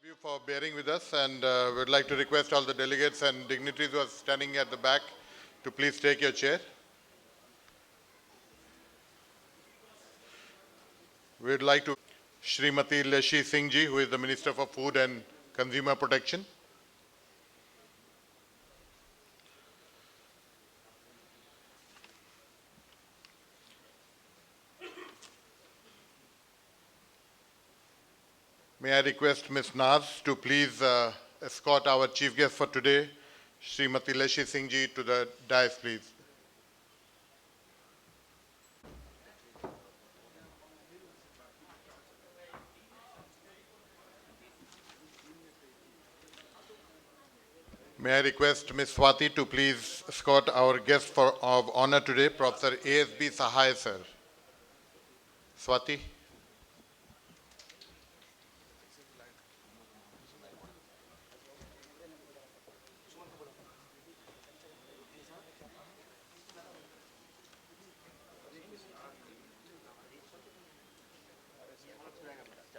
you for bearing with us, and we'd like to request all the delegates and dignitaries who are standing at the back to please take your chair. We'd like to Shrimati Leshi Singh ji, who is the Minister for Food and Consumer Protection. May I request Ms. Naz to please escort our chief guest for today, Shrimati Leshi Singh ji, to the dais, please. May I request Ms. Swati to please escort our guest of honor today, Professor A.S.B. Sahai, sir. Swati.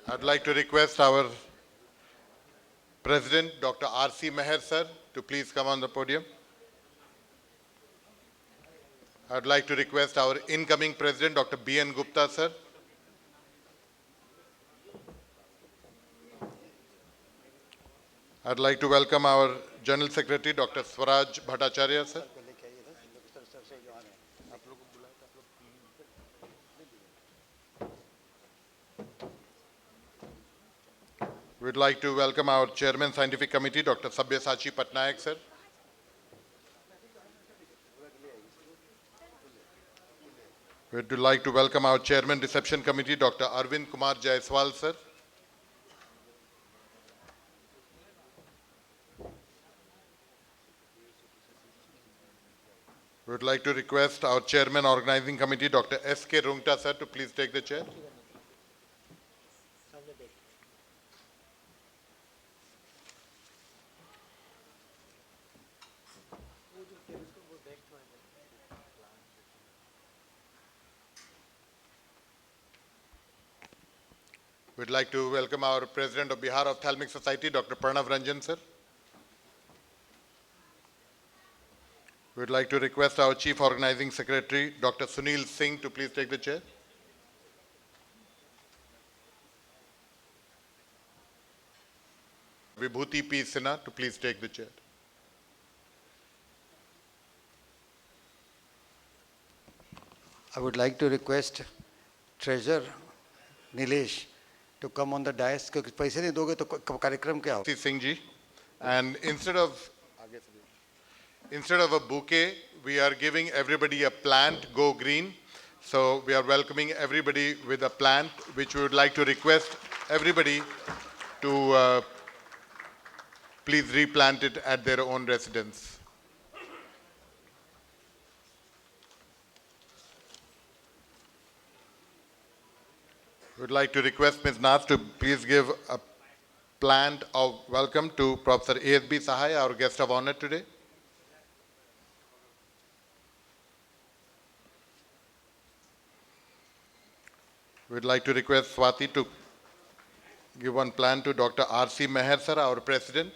I'd like to request our President, Dr. R.C. Meher, sir, to please come on the podium. I'd like to request our incoming President, Dr. B.N. Gupta, sir. I'd like to welcome our General Secretary, Dr. Swaraj Bhattacharya, sir. We'd like to welcome our Chairman, Scientific Committee, Dr. Sabyasachi Patnaik, sir. We'd like to welcome our Chairman, Reception Committee, Dr. Arvind Kumar Jaiswal, sir. We'd like to request our Chairman, Organizing Committee, Dr. S.K. Rungta, sir, to please take the chair. We'd like to welcome our President of Bihar Ophthalmic Society, Dr. Pranav Ranjan, sir. We'd like to request our Chief Organizing Secretary, Dr. Sunil Singh, to please take the chair. Vibhuti P. Sinha to please take the chair. I would like to request Treasurer Nilesh to come on the dais क्योंकि पैसे नहीं दोगे तो कार्यक्रम क्या होगा? Singh ji, and instead of a bouquet, we are giving everybody a plant, Go Green. So we are welcoming everybody with a plant, which we would like to request everybody to please replant it at their own residence. We'd like to request Ms. Naz to please give a plant of welcome to Professor A.S.B. Sahai, our guest of honor today. We'd like to request Swati to give one plant to Dr. R.C. Meher, sir, our President.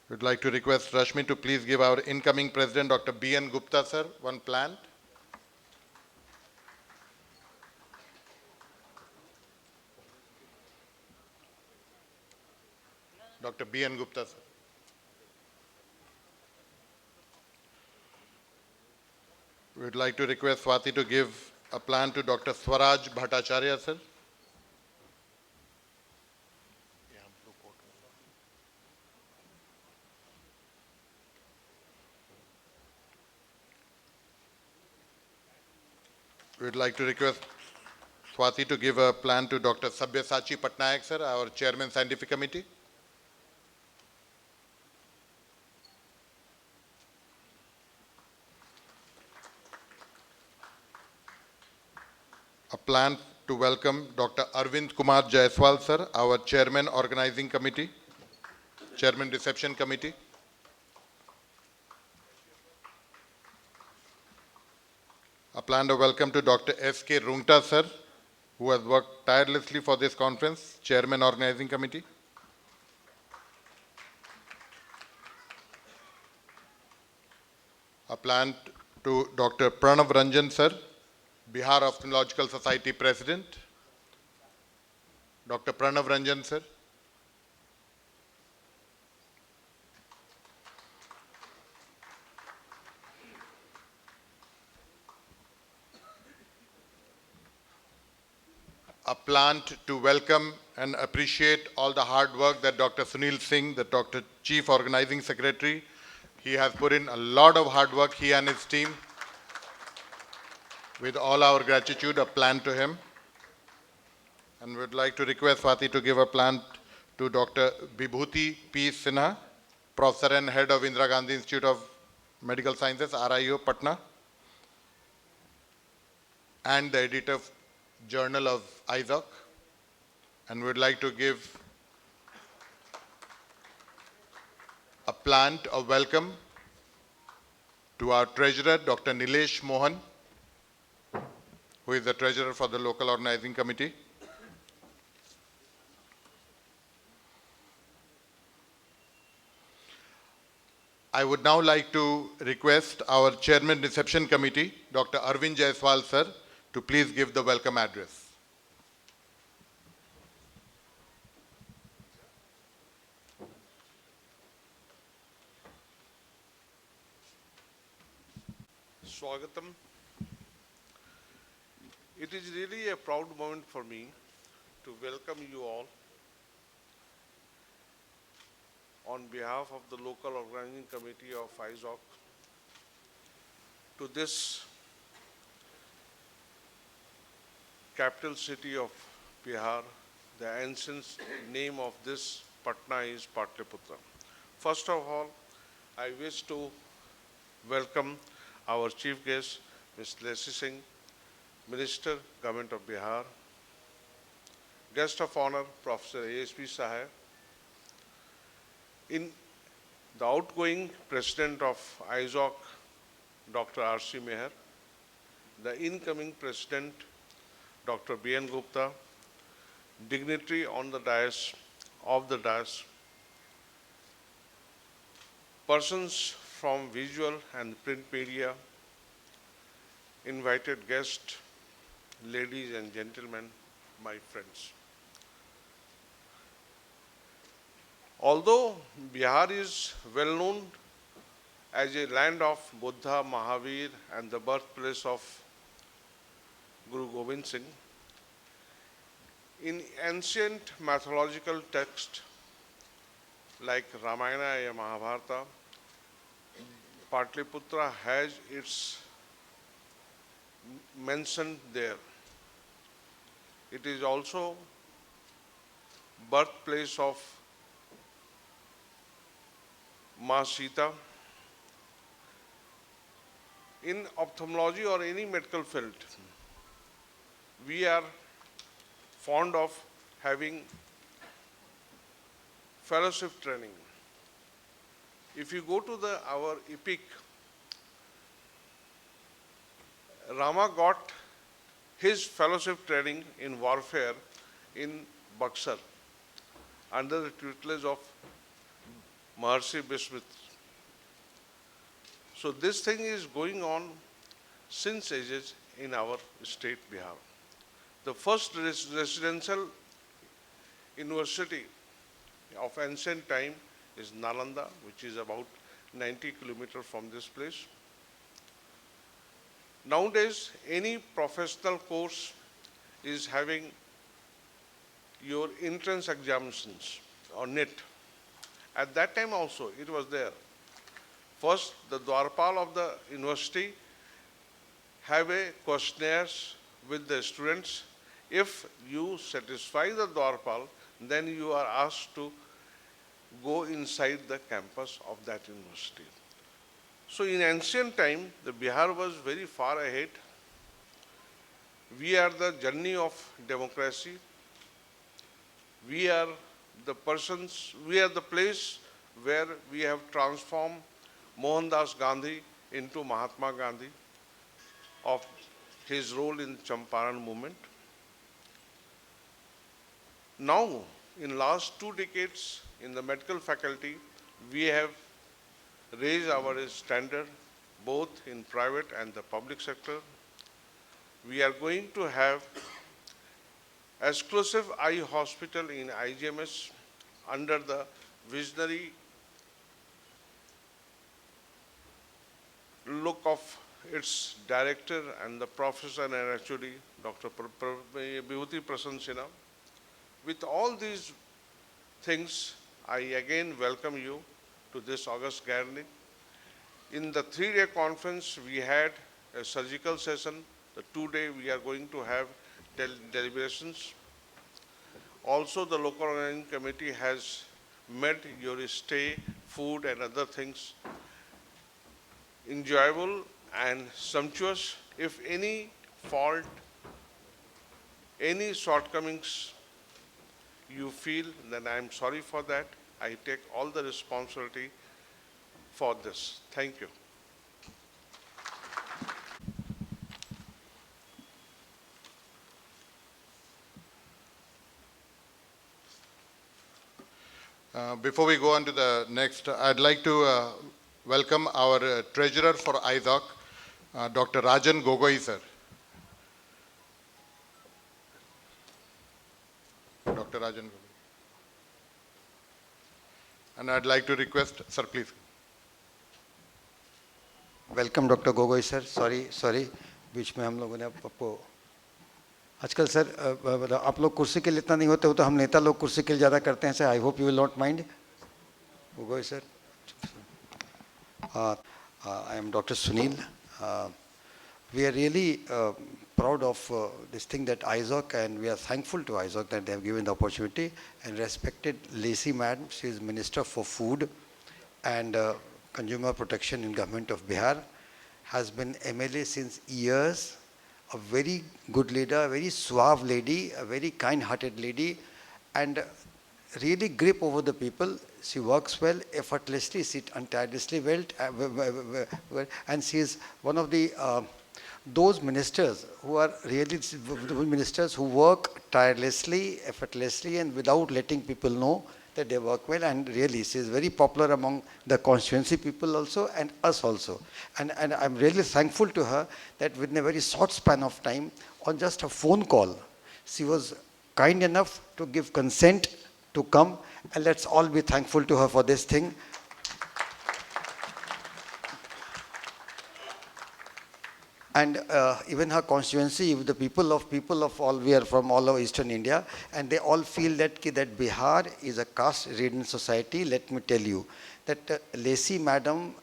We'd like to request Rashmi to please give our incoming President, Dr. B.N. Gupta, sir, one plant. Dr. B.N. Gupta, sir. We'd like to request Swati to give a plant to Dr. Swaraj Bhattacharya, sir. We'd like to request Swati to give a plan to Dr. Sabyasachi Patnaik, sir, our Chairman, Scientific Committee. A plan to welcome Dr. Arvind Kumar Jaiswal, sir, our Chairman, Organizing Committee, Chairman, Reception Committee. A planned welcome to Dr. S.K. Rungta, sir, who has worked tirelessly for this conference, Chairman Organizing Committee. A plant to Dr. Pranav Ranjan, sir, Bihar Ophthalmological Society President. Dr. Pranav Ranjan, sir. A plant to welcome and appreciate all the hard work that Dr. Sunil Singh, the Dr. Chief Organizing Secretary, he has put in a lot of hard work, he and his team. With all our gratitude, a plant to him. And we'd like to request Swati to give a plant to Dr. Vibhuti P. Sinha, Professor and Head of Indira Gandhi Institute of Medical Sciences, RIO, Patna, and the editor of Journal of Eizoc. And we'd like to give a plant of welcome to our treasurer, Dr. Nilesh Mohan, who is the treasurer for the local organizing committee. I would now like to request our chairman reception committee, Dr. Arvind Jaiswal, sir, to please give the welcome address. Swagatam. It is really a proud moment for me to welcome you all on behalf of the local organizing committee of Eizoc to this capital city of Bihar. The ancient name of this Patna is Patliputra. First of all, I wish to welcome our chief guest, Ms. Lesi Singh, Minister, Government of Bihar, guest of honor, Professor ASP Sahab, in the outgoing president of Eizoc, Dr. R.C. Meher, the incoming president, Dr. B.N. Gupta, dignitary on the dais, persons from visual and print media, invited guests, ladies and gentlemen, my friends. Although Bihar is well known as a land of Buddha, Mahavir, and the birthplace of Guru Gobind Singh, in ancient mythological texts like Ramayana and Mahabharata, Patliputra has its mention there. It is also birthplace of Ma Sita. In ophthalmology or any medical field, we are fond of having fellowship training. If you go to our epic, Rama got his fellowship training in warfare in Buxar under the tutelage of Maharshi Vishwamitra. So this thing is going on since ages in our state, Bihar. The first residential university of ancient time is Nalanda, which is about 90 kilometers from this place. Nowadays, any professional course is having your entrance examinations or NET. At that time also, it was there. First, the Dwarpal of the university have a questionnaires with the students. If you satisfy the Dwarpal, then you are asked to go inside the campus of that university. So in ancient time, the Bihar was very far ahead. We are the journey of democracy. We are the place where we have transformed Mohandas Gandhi into Mahatma Gandhi of his role in Champaran movement. Now, in last 2 decades in the medical faculty, we have raised our standard both in private and the public sector. We are going to have exclusive eye hospital in IGMS under the visionary look of its director and the professor and HOD, Dr. Bibhuti Prasanna Sinha. With all these things, I again welcome you to this August gathering. In the 3-day conference, we had a surgical session. The 2-day, we are going to have deliberations. Also, the local organizing committee has made your stay, food, and other things enjoyable and sumptuous. If any fault, any shortcomings you feel, then I am sorry for that. I take all the responsibility for this. Thank you. Before we go on to the next, I'd like to welcome our treasurer for Eizoc, Dr. Rajan Gogoi, sir. Dr. Rajan Gogoi. And I'd like to request, sir, please. Welcome doctor Gogoi sir. Sorry बीच में हम लोगों ने आपको आजकल sir आप लोग कुर्सी के लिए इतना नहीं होते हो तो हम नेता लोग कुर्सी के लिए ज़्यादा करते हैं sir. I hope you will not mind. Gogoi sir. I am Dr. Sunil. We are really proud of this thing that Eizoc, and we are thankful to Eizoc that they have given the opportunity. And respected Lacey Madam, she is Minister for Food and Consumer Protection in Government of Bihar, has been MLA since years, a very good leader, a very suave lady, a very kind-hearted lady, and really grip over the people. She works well, effortlessly, she tirelessly well, and she is one of the those ministers who are really ministers who work tirelessly, effortlessly, and without letting people know that they work well. And really, she is very popular among the constituency people also and us also. And I'm really thankful to her that within a very short span of time, on just a phone call, she was kind enough to give consent to come, and let's all be thankful to her for this thing. And even her constituency, the people of all, we are from all over Eastern India, and they all feel that Bihar is a caste-ridden society. Let me tell you that Lacey Madam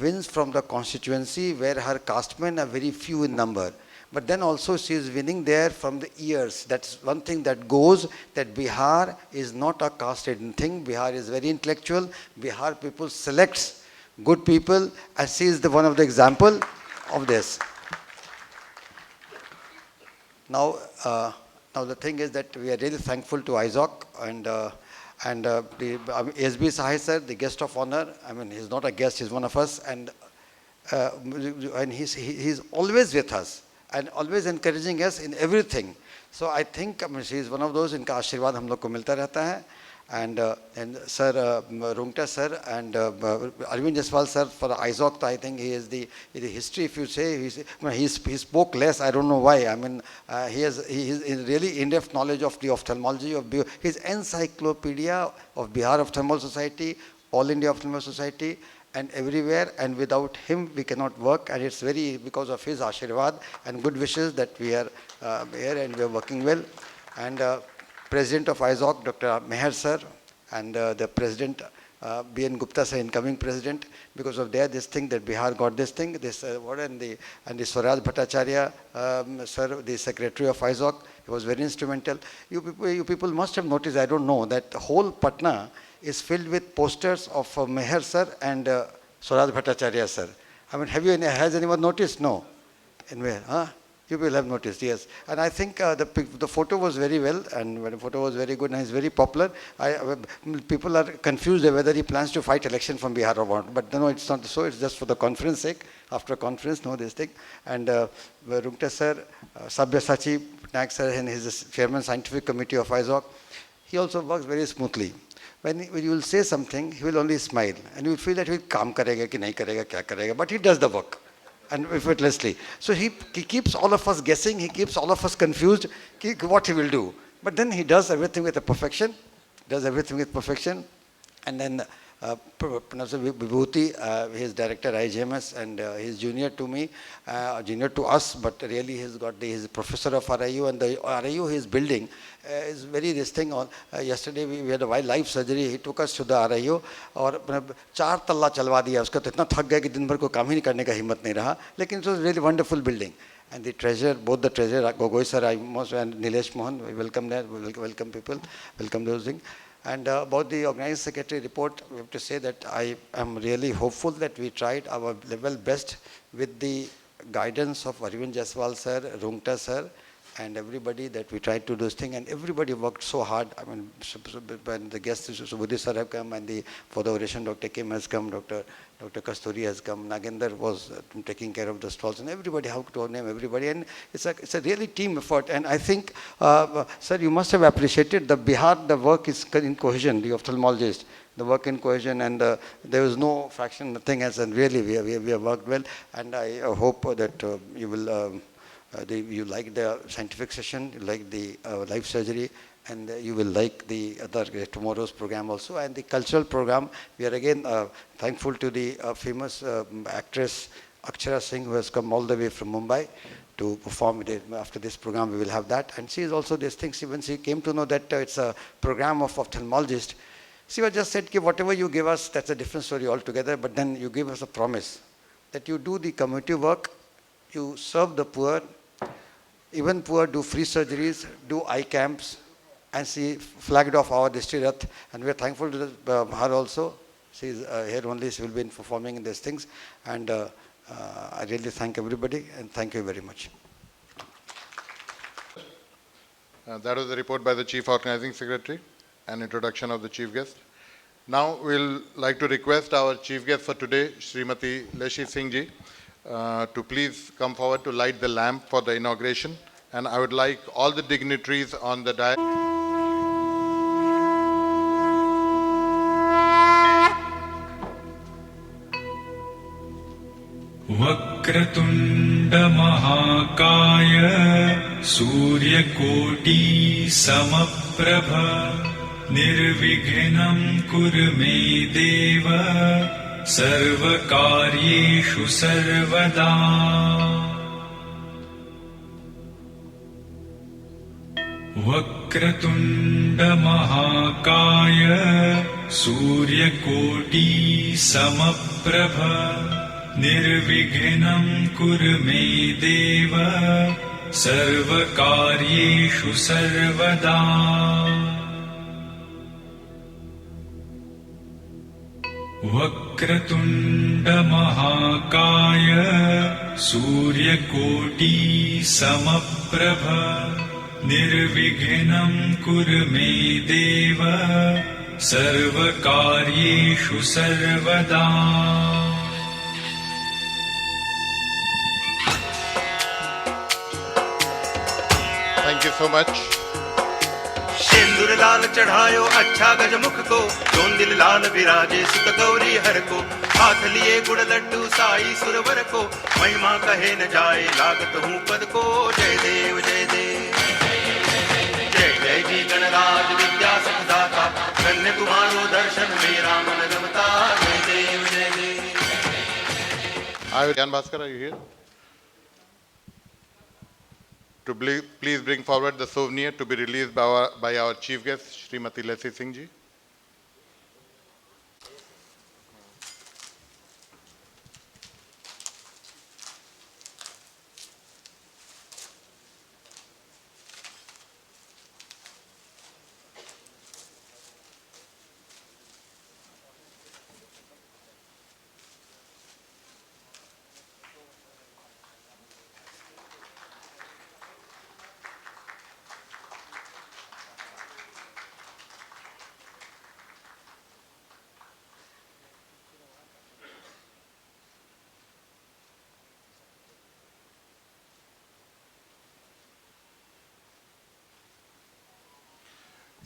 wins from the constituency where her castemen are very few in number. But then also she is winning there from the years. That's one thing that goes, that Bihar is not a caste-ridden thing. Bihar is very intellectual. Bihar people selects good people, and she is one of the example of this. Now the thing is that we are really thankful to Eizoc and the SB Sahai sir, the guest of honor. I mean, he's not a guest; he's one of us, and he's always with us and always encouraging us in everything. So I think she is one of those इनका आशीर्वाद हम लोग को मिलता रहता है. And sir, Rungta sir and Arvind Jaswal sir for Eizoc, I think he is the history. If you say he spoke less, I don't know why. I mean, he has really in-depth knowledge of the ophthalmology of his encyclopedia of Bihar Ophthalmology Society, All India Ophthalmology Society, and everywhere. And without him, we cannot work. And it's very because of his ashirwad and good wishes that we are here and we are working well. And President of Eizoc, Dr. Meher sir, and the President B.N. Gupta sir, incoming President, because of this thing that Bihar got this thing, this award, and the Swaraj Bhattacharya sir, the Secretary of Eizoc, he was very instrumental. You people must have noticed, I don't know, that the whole Patna is filled with posters of Meher sir and Swaraj Bhattacharya sir. I mean, has anyone noticed? No. And where? Huh? You will have noticed, yes. And I think the photo was very well, and when the photo was very good, and he's very popular. People are confused whether he plans to fight election from Bihar or not. But no, it's not so. It's just for the conference sake. After a conference, no, this thing. And Rungta sir, Sabyasachi Patnaik sir, and he's the chairman scientific committee of Eizoc. He also works very smoothly. When you will say something, he will only smile, and you will feel that he will काम करेगा कि नहीं करेगा क्या करेगा, but he does the work. And effortlessly. So he keeps all of us guessing, he keeps all of us confused what he will do. But then he does everything with a perfection, And then Professor Vibhuti, he is director IGMS, and he is junior to me, junior to us, but really he is professor of RIU, and the RIU he is building is very this thing on. Yesterday we had a live surgery, he took us to the RIU, और 4 तल्ला चलवा दिया उसका, तो इतना थक गया कि दिन भर को काम ही नहीं करने का हिम्मत नहीं रहा, लेकिन it was really wonderful building. And the treasurer, both the treasurer, Gogoi sir, and Nilesh Mohan, we welcome them, we welcome people, welcome those things. And about the organizing secretary report, we have to say that I am really hopeful that we tried our level best with the guidance of Arvind Jaiswal sir, Rungta sir, and everybody, that we tried to do this thing, and everybody worked so hard. I mean, when the guests, Subudhi sir have come, and for the oration, Dr. Kim has come, Dr. Kasturi has come, Nagendra was taking care of the stalls, and everybody, how to name everybody, and it's a really team effort. And I think, sir, you must have appreciated the Bihar, the work is in cohesion, the ophthalmologist, the work in cohesion, and there was no fraction, nothing else, and really we have worked well, and I hope that you will, you like the scientific session, you like the live surgery, and you will like the other tomorrow's program also, and the cultural program. We are again thankful to the famous actress Akshara Singh, who has come all the way from Mumbai to perform. After this program we will have that, and she is also this thing. When she came to know that it's a program of ophthalmologist, she was just said, whatever you give us, that's a different story altogether, but then you give us a promise that you do the community work, you serve the poor, even poor, do free surgeries, do eye camps, and she flagged off our district, and we are thankful to her also. She is here only, she will be performing in these things, and I really thank everybody, and thank you very much. That was the report by the Chief Organizing Secretary and introduction of the Chief Guest. Now we'll like to request our Chief Guest for today, Srimati Leshi Singh ji, to please come forward to light the lamp for the inauguration. And I would like all the dignitaries on the dais. वक्रतुण्ड महाकाय सूर्यकोटि समप्रभ निर्विघ्नं कुरु मे देव सर्वकार्येषु सर्वदा वक्रतुण्ड महाकाय सूर्यकोटि समप्रभ निर्विघ्नं कुरु मे देव सर्वकार्येषु सर्वदा वक्रतुण्ड महाकाय सूर्यकोटि समप्रभ निर्विघ्नं कुरु मे देव सर्वकार्येषु सर्वदा Thank you so much. सिंदूर लाल चढ़ायो अच्छा गजमुख को, चोंदिल लाल विराजे सुत गौरी हर को, हाथ लिए गुड़ लड्डू साई सुरवर को, महिमा कहे न जाए लागत हूँ पद को। जय देव जय देव जय जय जी गणराज विद्या सुखदाता, धन्य तुम्हारो दर्शन मेरा मन रमता। जय देव जय देव। Jan Bhaskar, are you here? To please bring forward the souvenir to be released by our Chief Guest, Srimati Leshi Singh ji.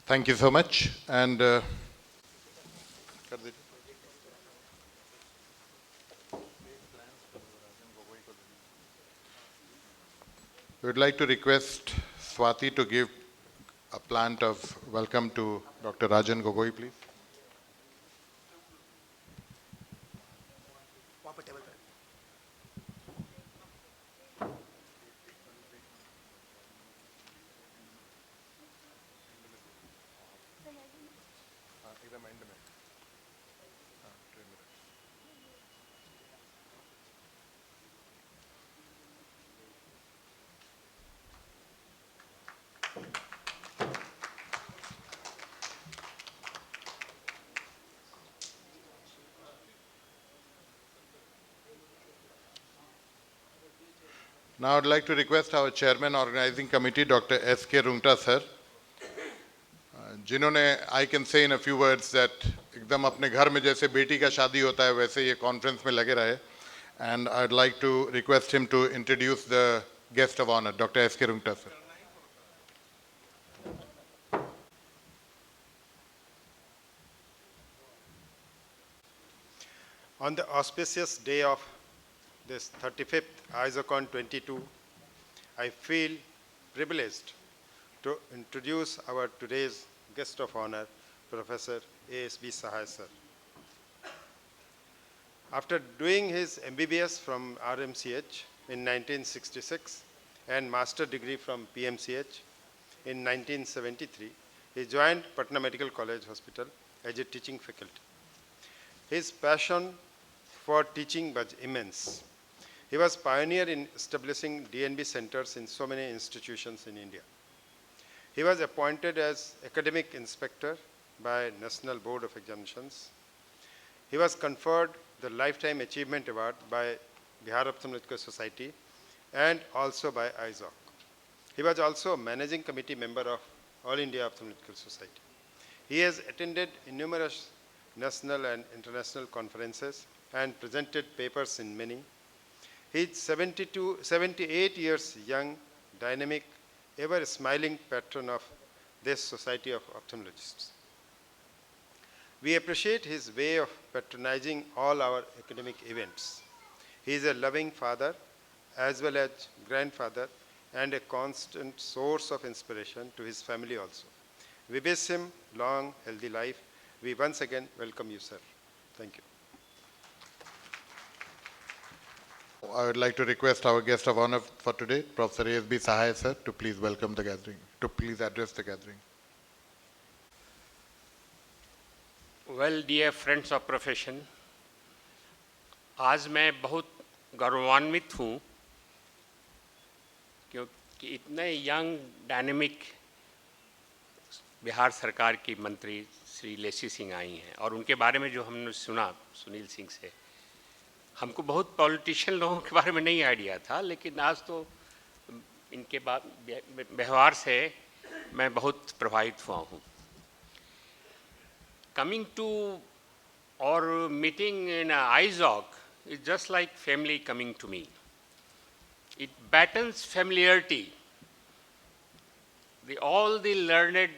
Thank you so much. And we would like to request Swati to give a plant of welcome to Dr. Rajan Gogoi, please. Now I'd like to request our Chairman Organizing Committee, Dr. S.K. Rungta sir, जिन्होंने I can say in a few words that एकदम अपने घर में जैसे बेटी का शादी होता है वैसे ये conference में लगे रहे, and I'd like to request him to introduce the guest of honor, Dr. S.K. Rungta sir. On the auspicious day of this 35th Eizocon 22, I feel privileged to introduce our today's guest of honor, Professor A.S.B. Sahai sir. After doing his MBBS from RMCH in 1966 and master degree from PMCH in 1973, he joined Patna Medical College Hospital as a teaching faculty. His passion for teaching was immense. He was pioneer in establishing DNB centers in so many institutions in India. He was appointed as academic inspector by National Board of Examinations. He was conferred the Lifetime Achievement Award by Bihar Ophthalmological Society and also by Eizoc. He was also a managing committee member of All India Ophthalmological Society. He has attended numerous national and international conferences and presented papers in many. He is 78 years young, dynamic, ever smiling patron of this Society of Ophthalmologists. We appreciate his way of patronizing all our academic events. He is a loving father as well as grandfather and a constant source of inspiration to his family also. We wish him long, healthy life. We once again welcome you, sir. Thank you. I would like to request our guest of honor for today, Professor A.S.B. Sahai sir, to please welcome the gathering, to please address the gathering. Well, dear friends of profession, आज मैं बहुत गौरवान्वित हूँ क्योंकि इतने young dynamic Bihar सरकार की मंत्री श्री लेसी सिंह आई हैं और उनके बारे में जो हमने सुना सुनील सिंह से, हमको बहुत पॉलिटिशियन लोगों के बारे में नहीं आइडिया था, लेकिन आज तो इनके व्यवहार से मैं बहुत प्रभावित हुआ हूँ. Coming to our meeting in Eizoc is just like family coming to me. It battens familiarity. All the learned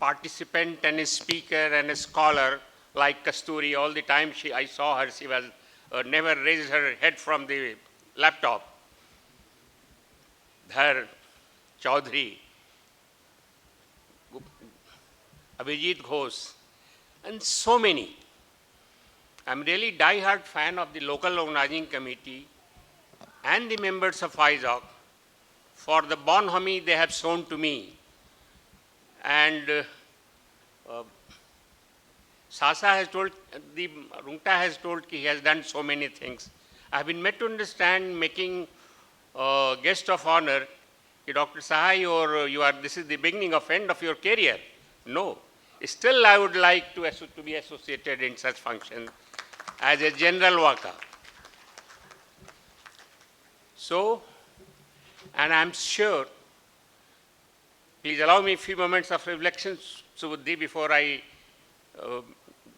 participant and a speaker and a scholar like Kasturi, all the time I saw her, she was never raised her head from the laptop. Dhar, Chaudhary, Abhijit Ghosh, and so many. I'm really die-hard fan of the local organizing committee and the members of Eizoc for the bonhomie they have shown to me. And Sasa has told, the Rungta has told he has done so many things. I have been made to understand making guest of honor, Dr. Sahai, or this is the beginning of end of your career. No. Still, I would like to be associated in such function as a general worker. So, and I'm sure, please allow me a few moments of reflection, Subudhi, before I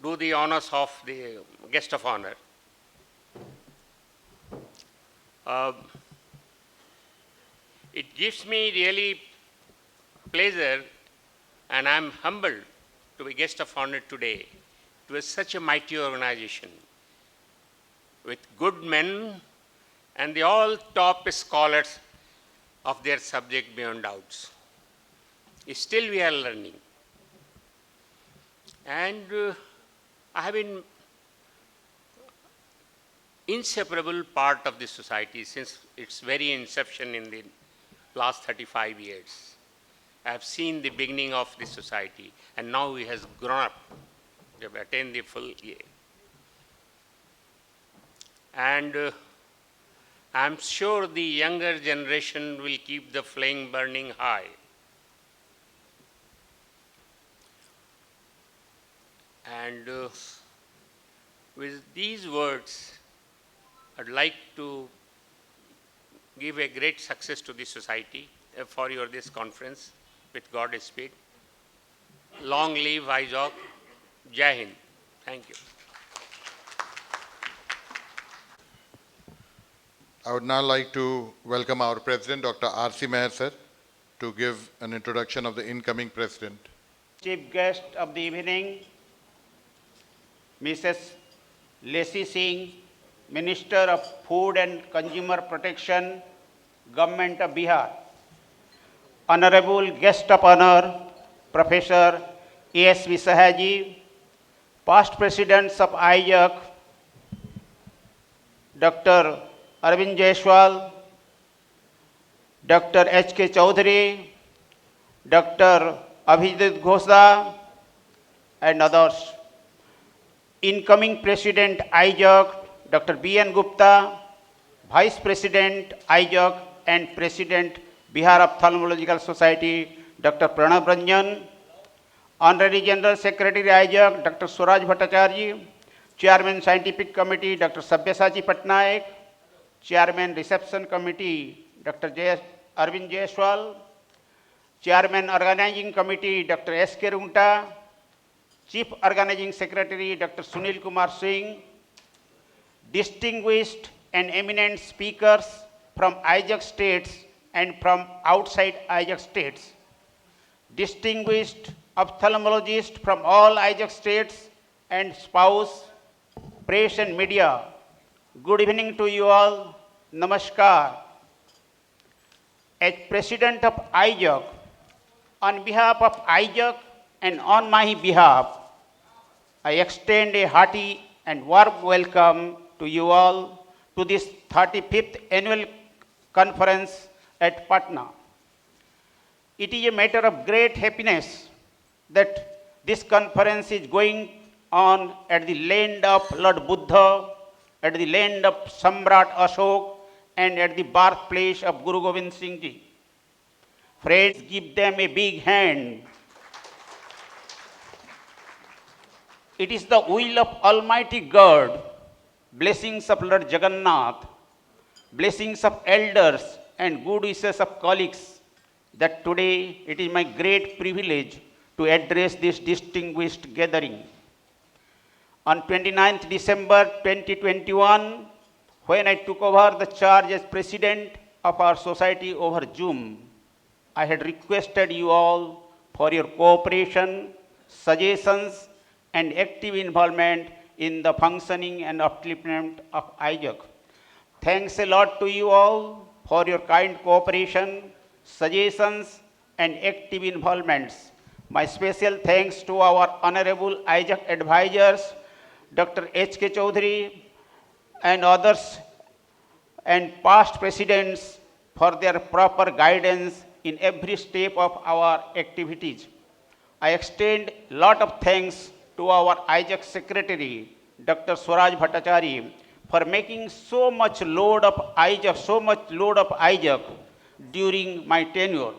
do the honors of the guest of honor. It gives me really pleasure And I am humbled to be guest of honor today to such a mighty organization with good men and the all top scholars of their subject beyond doubts. Still we are learning. And I have been inseparable part of this society since its very inception in the last 35 years. I have seen the beginning of this society, and now it has grown up. We have attained the full year. And I am sure the younger generation will keep the flame burning high. And with these words, I'd like to give a great success to this society for this conference with God's speed. Long live Eizoc. Jai Hind. Thank you. I would now like to welcome our President, Dr. R.C. Meher, sir, to give an introduction of the incoming President. Chief guest of the evening, Mrs. Lacey Singh, Minister of Food and Consumer Protection, Government of Bihar. Honorable guest of honor, Professor A.S.V. Sahaji, past presidents of Eizoc, Dr. Arvind Jaiswal, Dr. H.K. Chaudhary, Dr. Abhijit Ghosa, and others. Incoming President Eizoc, Dr. B.N. Gupta, Vice President Eizoc and President Bihar Ophthalmological Society, Dr. Pranav Ranjan, Honorary General Secretary Eizoc, Dr. Suraj Bhattacharya, Chairman Scientific Committee, Dr. Sabyasachi Patnaik, Chairman Reception Committee, Dr. Arvind Jaiswal, Chairman Organizing Committee, Dr. S.K. Rungta, Chief Organizing Secretary, Dr. Sunil Kumar Singh, distinguished and eminent speakers from Eizoc states and from outside Eizoc states, distinguished ophthalmologists from all Eizoc states and spouse, press and media. Good evening to you all. Namaskar. As President of Eizoc, on behalf of Eizoc and on my behalf, I extend a hearty and warm welcome to you all to this 35th annual conference at Patna. It is a matter of great happiness that this conference is going on at the land of Lord Buddha, at the land of Samrat Ashok, and at the birthplace of Guru Gobind Singh Ji. Friends, give them a big hand. It is the will of Almighty God, blessings of Lord Jagannath, blessings of elders and good wishes of colleagues, that today it is my great privilege to address this distinguished gathering. On 29th December 2021, when I took over the charge as president of our society over Zoom, I had requested you all for your cooperation, suggestions, and active involvement in the functioning and upliftment of Eizoc. Thanks a lot to you all for your kind cooperation, suggestions, and active involvements. My special thanks to our honorable Eizoc advisors, Dr. H.K. Chaudhary, and others, and past presidents for their proper guidance in every step of our activities. I extend a lot of thanks to our Eizoc secretary, Dr. Suraj Bhattacharya, for making so much load of Eizoc during my tenure.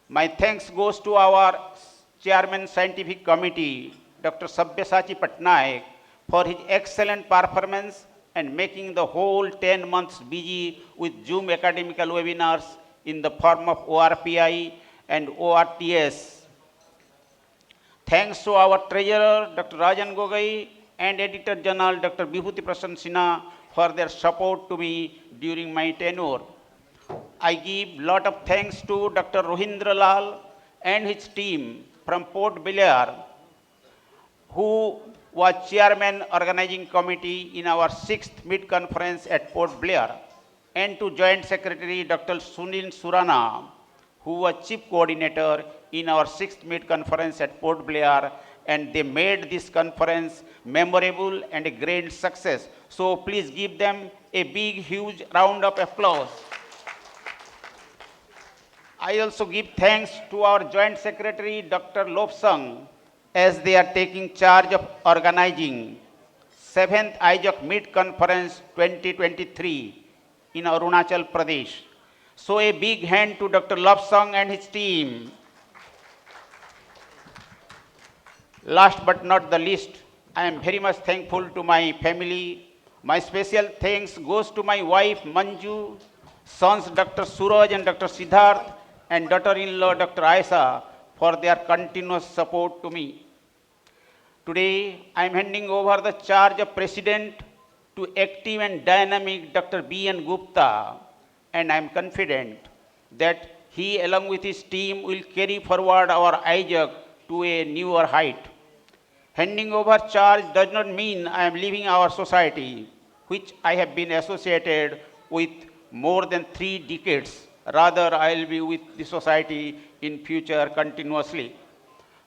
My thanks goes to our Chairman Scientific Committee, Dr. Sabyasachi Patnaik, for his excellent performance and making the whole 10 months busy with Zoom academical webinars in the form of ORPI and ORTS. Thanks to our treasurer, Dr. Rajan Gogoi, and Editor General, Dr. Vibhuti Prasanna Sinha, for their support to me during my tenure. I give lot of thanks to Dr. Rohindra Lal and his team from Port Blair, who was chairman organizing committee in our 6th mid conference at Port Blair, and to Joint Secretary Dr. Sunil Surana, who was chief coordinator in our 6th mid conference at Port Blair, and they made this conference memorable and a great success. So please give them a big, huge round of applause. I also give thanks to our Joint Secretary Dr. Lobsang, as they are taking charge of organizing 7th Eizoc Mid Conference 2023 in Arunachal Pradesh. So a big hand to Dr. Lobsang and his team. Last but not the least, I am very much thankful to my family. My special thanks goes to my wife Manju, sons Dr. Suraj and Dr. Siddharth, and daughter-in-law Dr. Aisa for their continuous support to me. Today, I am handing over the charge of President to active and dynamic Dr. B.N. Gupta, and I am confident that he, along with his team, will carry forward our Eizoc to a newer height. Handing over charge does not mean I am leaving our society, which I have been associated with more than 3 decades. Rather, I will be with the society in future continuously.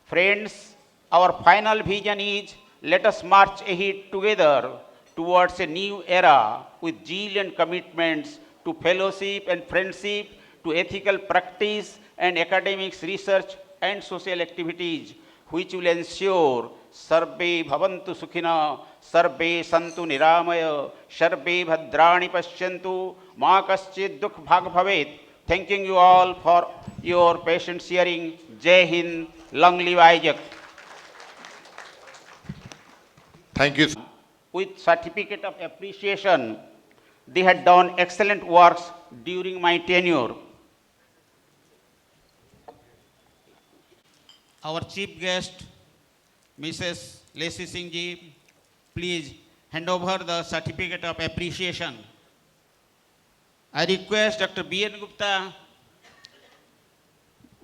Friends, our final vision is, let us march ahead together towards a new era with zeal and commitments to fellowship and friendship, to ethical practice and academics, research and social activities, which will ensure Sarve Bhavantu Sukhina, Sarve Santu Niramaya, Sarve Bhadrani Pashyantu, Ma Kaschid Dukh Bhag Bhavet. Thanking you all for your patient hearing. Jai Hind, long live Eizoc. Thank you. With certificate of appreciation, they had done excellent works during my tenure. Our chief guest, Mrs. Lacey Singh ji, please hand over the certificate of appreciation. I request Dr. B.N. Gupta,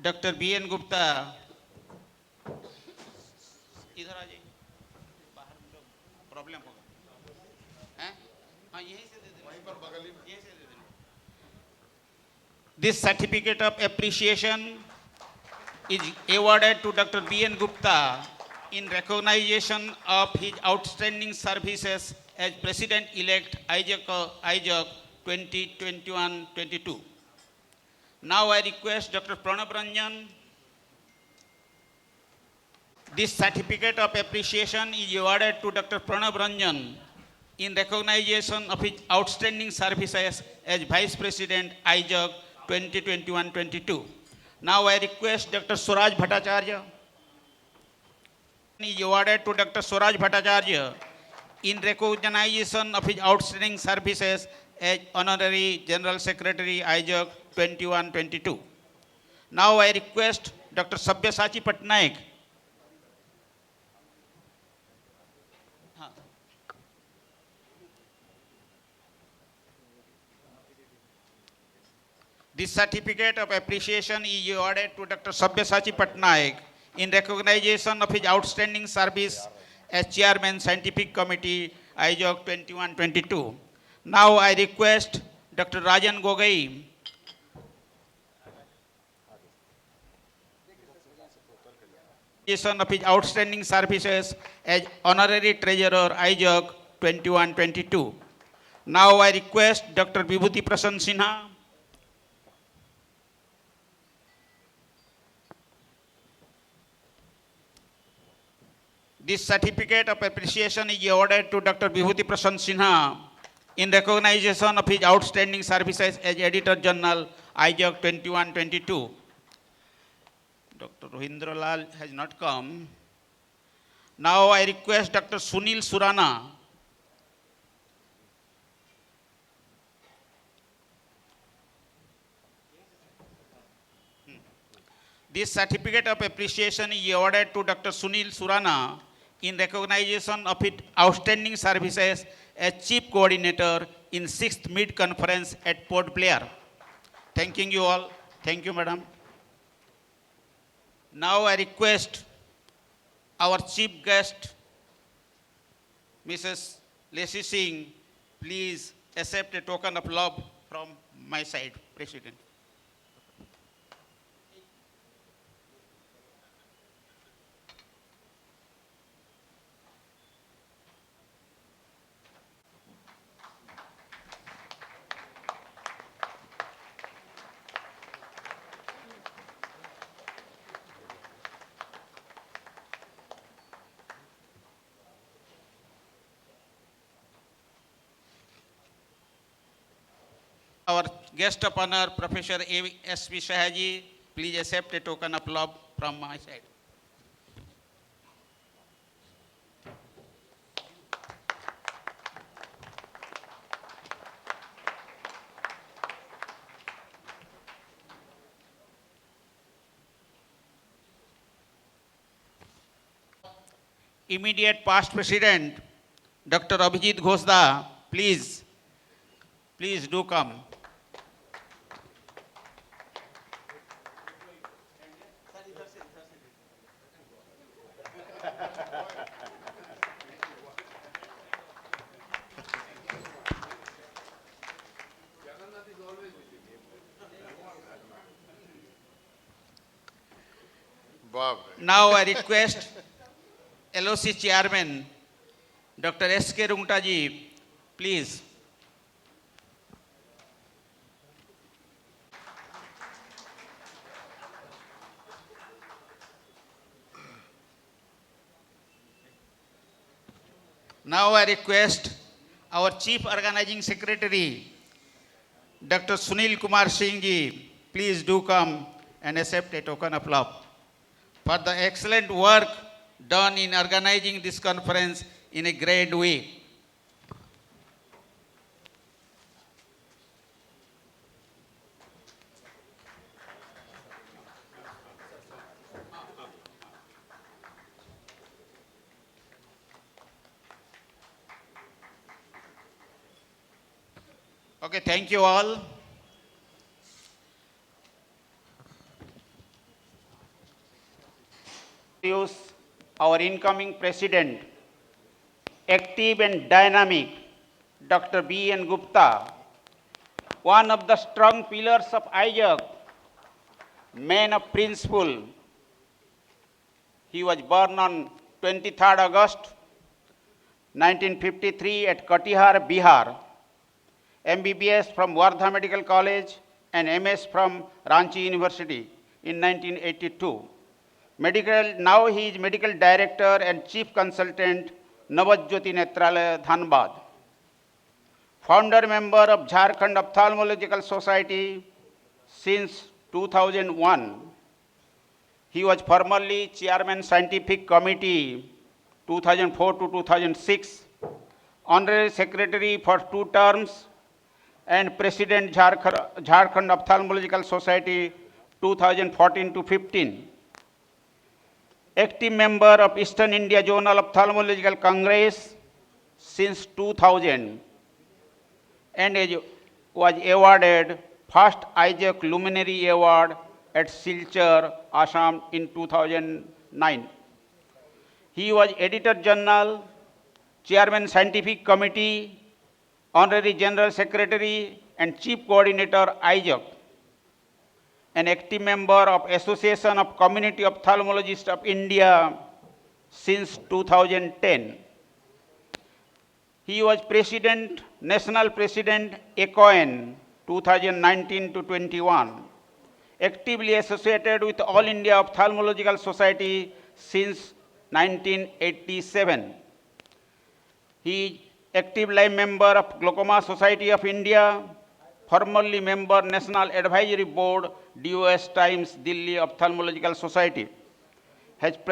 Dr. B.N. Gupta, इधर आ जाइए, बाहर problem होगा, हैं? हाँ यहीं से दे देना, वहीं पर बगल ही में, यहीं से दे देना. This certificate of appreciation is awarded to Dr. B.N. Gupta in recognition of his outstanding services as President-elect Eizoc 2021-22. Now I request Dr. Pranab Ranjan. This certificate of appreciation is awarded to Dr. Pranab Ranjan in recognition of his outstanding services as Vice President Eizoc 2021-22. Now I request Dr. Suraj Bhattacharya. Is awarded to Dr. Suraj Bhattacharya in recognition of his outstanding services as Honorary General Secretary Eizoc 21-22. Now I request Dr. Sabyasachi Patnaik. This certificate of appreciation is awarded to Dr. Sabyasachi Patnaik in recognition of his outstanding service as Chairman Scientific Committee Eizoc 21-22. Now I request Dr. Rajan Gogoi. Of his outstanding services as Honorary Treasurer Eizoc 21-22. Now I request Dr. Vibhuti Prasanna Sinha. This certificate of appreciation is awarded to Dr. Vibhuti Prasanna Sinha in recognition of his outstanding services as Editor General Eizoc 21-22. Dr. Rohindra Lal has not come. Now I request Dr. Sunil Surana. This certificate of appreciation is awarded to Dr. Sunil Surana in recognition of his outstanding services as Chief Coordinator in 6th Mid Conference at Port Blair. Thanking you all. Thank you, Madam. Now I request our chief guest, Mrs. Lacey Singh, please accept a token of love from my side, President. Our guest of honor, Professor S.V. Shahaji, please accept a token of love from my side. Immediate past President, Dr. Abhijit Ghosda, please do come. Wow. Now I request LOC Chairman, Dr. S.K. Rungtaji, please. Now I request our Chief Organizing Secretary, Dr. Sunil Kumar Singh ji, please do come and accept a token of love for the excellent work done in organizing this conference in a great way. Okay, thank you all. Introduce our incoming president, active and dynamic, Dr. B.N. Gupta, one of the strong pillars of Eizoc, man of principle. He was born on 23rd August 1953 at Katihar, Bihar. MBBS from Wardha Medical College and MS from Ranchi University in 1982. Now he is Medical Director and Chief Consultant, Navajyoti Netralaya, Dhanbad. Founder member of Jharkhand Ophthalmological Society since 2001. He was formerly Chairman Scientific Committee 2004 to 2006, Honorary Secretary for 2 terms, and President Jharkhand Ophthalmological Society 2014 to 15. Active member of Eastern India Zonal Ophthalmological Congress since 2000 and was awarded first Eizoc Luminary Award at Silchar, Assam in 2009. He was Editor General, Chairman Scientific Committee, Honorary General Secretary and Chief Coordinator Eizoc, an active member of Association of Community Ophthalmologists of India since 2010. He was President, National President, ECON 2019 to 21, actively associated with All India Ophthalmological Society since 1987. He active life member of Glaucoma Society of India, formerly member National Advisory Board, DOS Times, Delhi Ophthalmological Society. Have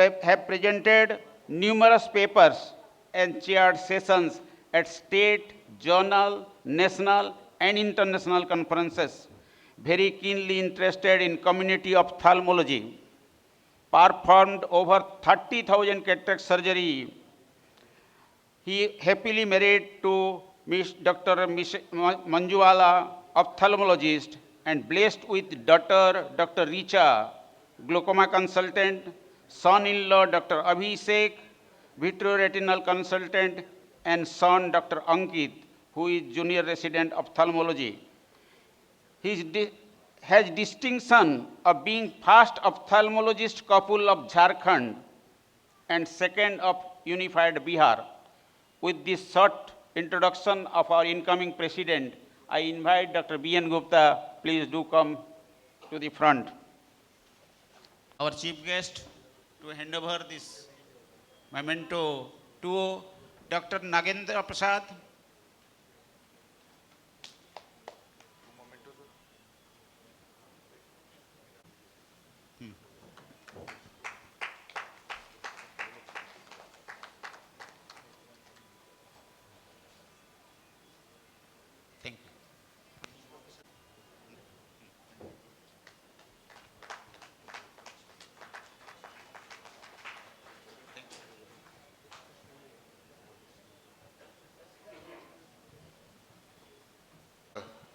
presented numerous papers and chaired sessions at state, journal, national and international conferences. Very keenly interested in community ophthalmology. Performed over 30,000 cataract surgery. He happily married to Dr. Manjuwala, ophthalmologist, and blessed with daughter Dr. Richa, glaucoma consultant, son-in-law Dr. Abhishek, vitreoretinal consultant, and son Dr. Ankit, who is junior resident ophthalmology. He has distinction of being first ophthalmologist couple of Jharkhand and second of unified Bihar. With this short introduction of our incoming president, I invite Dr. B.N. Gupta, please do come to the front. Our chief guest to hand over this memento to Dr. Nagendra Prasad. Thank you.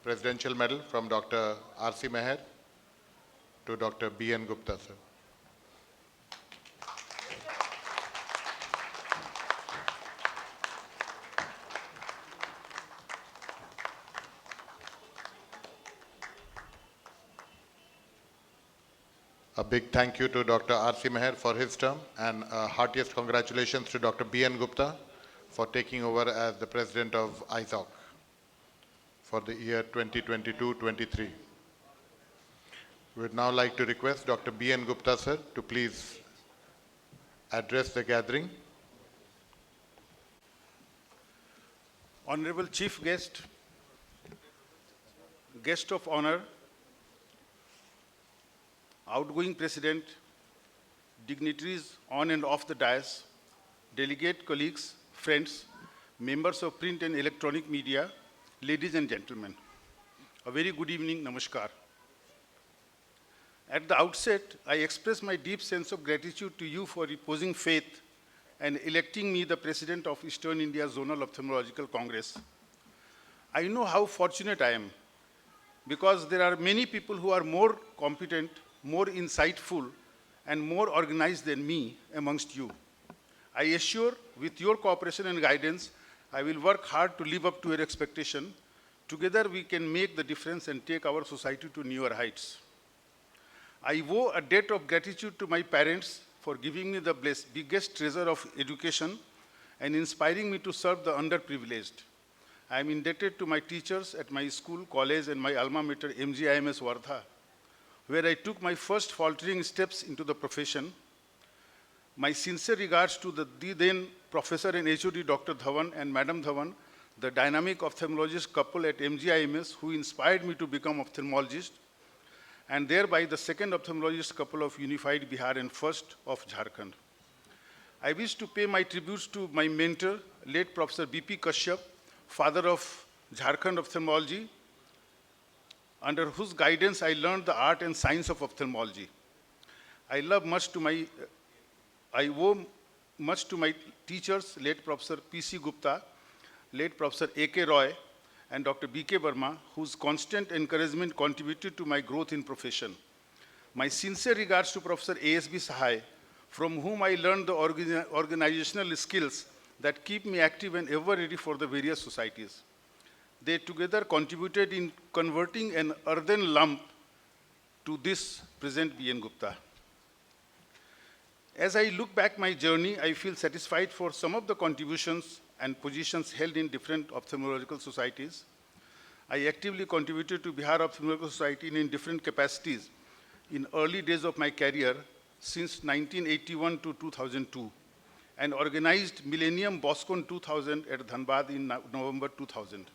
Presidential medal from Dr. R.C. Meher to Dr. B.N. Gupta, sir. A big thank you to Dr. R.C. Meher for his term, and heartiest congratulations to Dr. B.N. Gupta for taking over as the president of Eizoc for the year 2022-23. We would now like to request Dr. B.N. Gupta, sir, to please address the gathering. Honorable Chief Guest, Guest of Honor, outgoing President, dignitaries on and off the dais, delegate colleagues, friends, members of print and electronic media, ladies and gentlemen, a very good evening, namaskar. At the outset, I express my deep sense of gratitude to you for reposing faith and electing me the President of Eastern India Zonal Ophthalmological Congress. I know how fortunate I am because there are many people who are more competent, more insightful, and more organized than me amongst you. I assure, with your cooperation and guidance, I will work hard to live up to your expectation. Together we can make the difference and take our society to newer heights. I owe a debt of gratitude to my parents for giving me the biggest treasure of education and inspiring me to serve the underprivileged. I am indebted to my teachers at my school, college, and my alma mater, MGIMS Wardha, where I took my first faltering steps into the profession. My sincere regards to the then Professor and HOD Dr. Dhawan and Madam Dhawan, the dynamic ophthalmologist couple at MGIMS who inspired me to become ophthalmologist, and thereby the second ophthalmologist couple of unified Bihar and first of Jharkhand. I wish to pay my tributes to my mentor, late Professor B.P. Kashyap, father of Jharkhand ophthalmology, under whose guidance I learned the art and science of ophthalmology. I owe much to my teachers, late Professor P.C. Gupta, late Professor A.K. Roy, and Dr. B.K. Verma, whose constant encouragement contributed to my growth in profession. My sincere regards to Professor A.S.B. Sahai, from whom I learned the organizational skills that keep me active and ever ready for the various societies. They together contributed in converting an earthen lump to this present B.N. Gupta. As I look back my journey, I feel satisfied for some of the contributions and positions held in different ophthalmological societies. I actively contributed to Bihar Ophthalmological Society in different capacities in early days of my career since 1981 to 2002 and organized Millennium Boscon 2000 at Dhanbad in November 2000.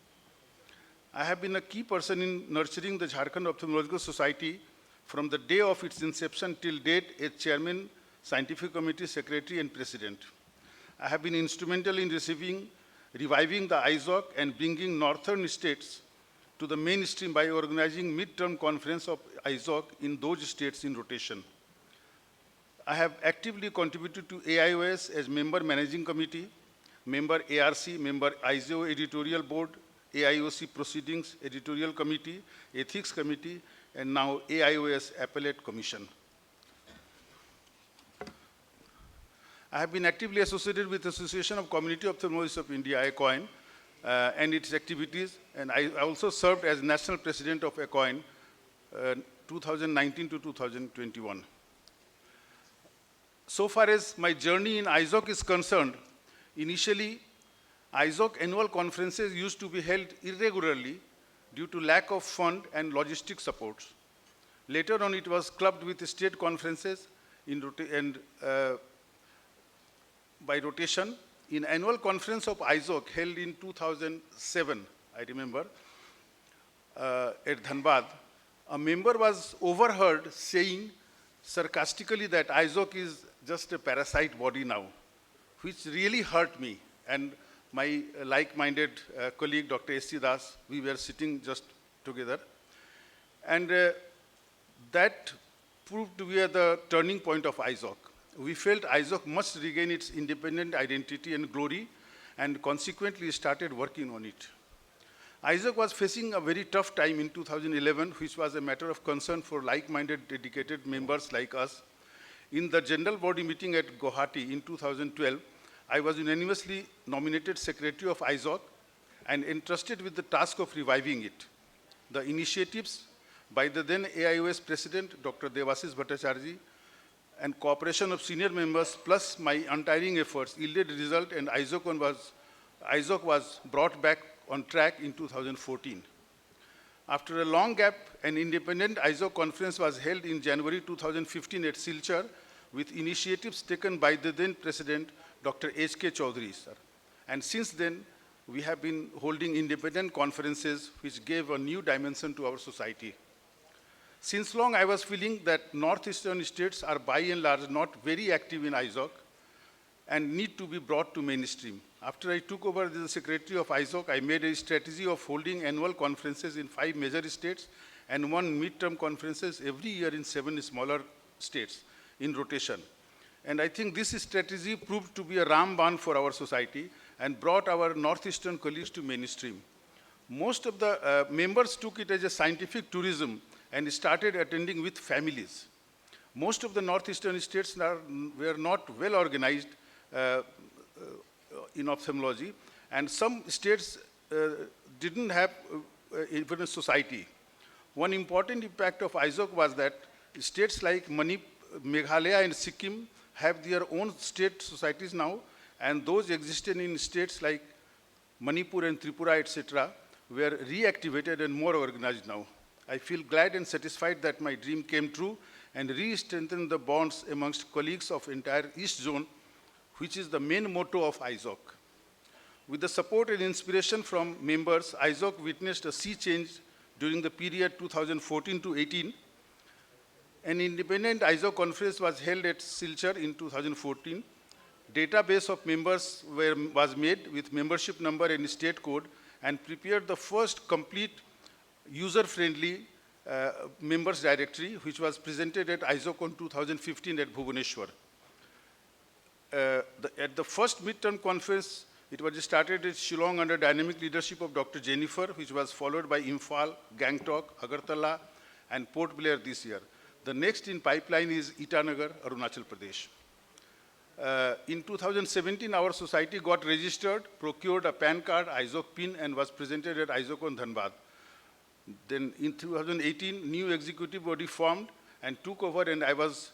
I have been a key person in nurturing the Jharkhand Ophthalmological Society from the day of its inception till date as Chairman, Scientific Committee, Secretary, and President. I have been instrumental in reviving the Eizoc and bringing northern states to the mainstream by organizing mid-term conference of Eizoc in those states in rotation. I have actively contributed to AIOS as member managing committee, member ARC, member ISO editorial board, AIOC proceedings editorial committee, ethics committee, and now AIOS appellate commission. I have been actively associated with the Association of Community Ophthalmologists of India, ACOIN, and its activities, and I also served as National President of ACOIN 2019 to 2021. So far as my journey in Eizoc is concerned, initially, Eizoc annual conferences used to be held irregularly due to lack of fund and logistic supports. Later on, it was clubbed with state conferences by rotation. In annual conference of Eizoc held in 2007, I remember, at Dhanbad, a member was overheard saying sarcastically that Eizoc is just a parasite body now, which really hurt me. And my like-minded colleague, Dr. S.C. Das, we were sitting just together. And that proved to be the turning point of Eizoc. We felt Eizoc must regain its independent identity and glory, and consequently started working on it. Eizoc was facing a very tough time in 2011, which was a matter of concern for like-minded, dedicated members like us. In the general body meeting at Guwahati in 2012, I was unanimously nominated Secretary of Eizoc and entrusted with the task of reviving it. The initiatives by the then AIOS President, Dr. Debashish Bhattacharya, and cooperation of senior members plus my untiring efforts yielded result, and Eizoc was brought back on track in 2014. After a long gap, an independent Eizoc conference was held in January 2015 at Silchar with initiatives taken by the then President, Dr. H.K. Chaudhary, sir. And since then, we have been holding independent conferences which gave a new dimension to our society. Since long, I was feeling that northeastern states are by and large not very active in Eizoc and need to be brought to mainstream. After I took over as the Secretary of Eizoc, I made a strategy of holding annual conferences in 5 major states and 1 midterm conferences every year in 7 smaller states in rotation. And I think this strategy proved to be a Ramban for our society and brought our northeastern colleagues to mainstream. Most of the members took it as a scientific tourism and started attending with families. Most of the northeastern states were not well organized in ophthalmology, and some states didn't have even a society. One important impact of Eizoc was that states like Meghalaya and Sikkim have their own state societies now, and those existing in states like Manipur and Tripura, etc., were reactivated and more organized now. I feel glad and satisfied that my dream came true and re-strengthened the bonds amongst colleagues of entire East Zone, which is the main motto of Eizoc. With the support and inspiration from members, Eizoc witnessed a sea change during the period 2014 to 18. An independent Eizoc conference was held at Silchar in 2014. Database of members was made with membership number and state code, and prepared the first complete user-friendly members directory, which was presented at Eizoc on 2015 at Bhubaneswar. At the first midterm conference, it was started at Shillong under dynamic leadership of Dr. Jennifer, which was followed by Imphal, Gangtok, Agartala, and Port Blair this year. The next in pipeline is Itanagar, Arunachal Pradesh. In 2017, our society got registered, procured a PAN card, Eizoc PIN, and was presented at Eizoc on Dhanbad. Then in 2018, new executive body formed and took over, and I was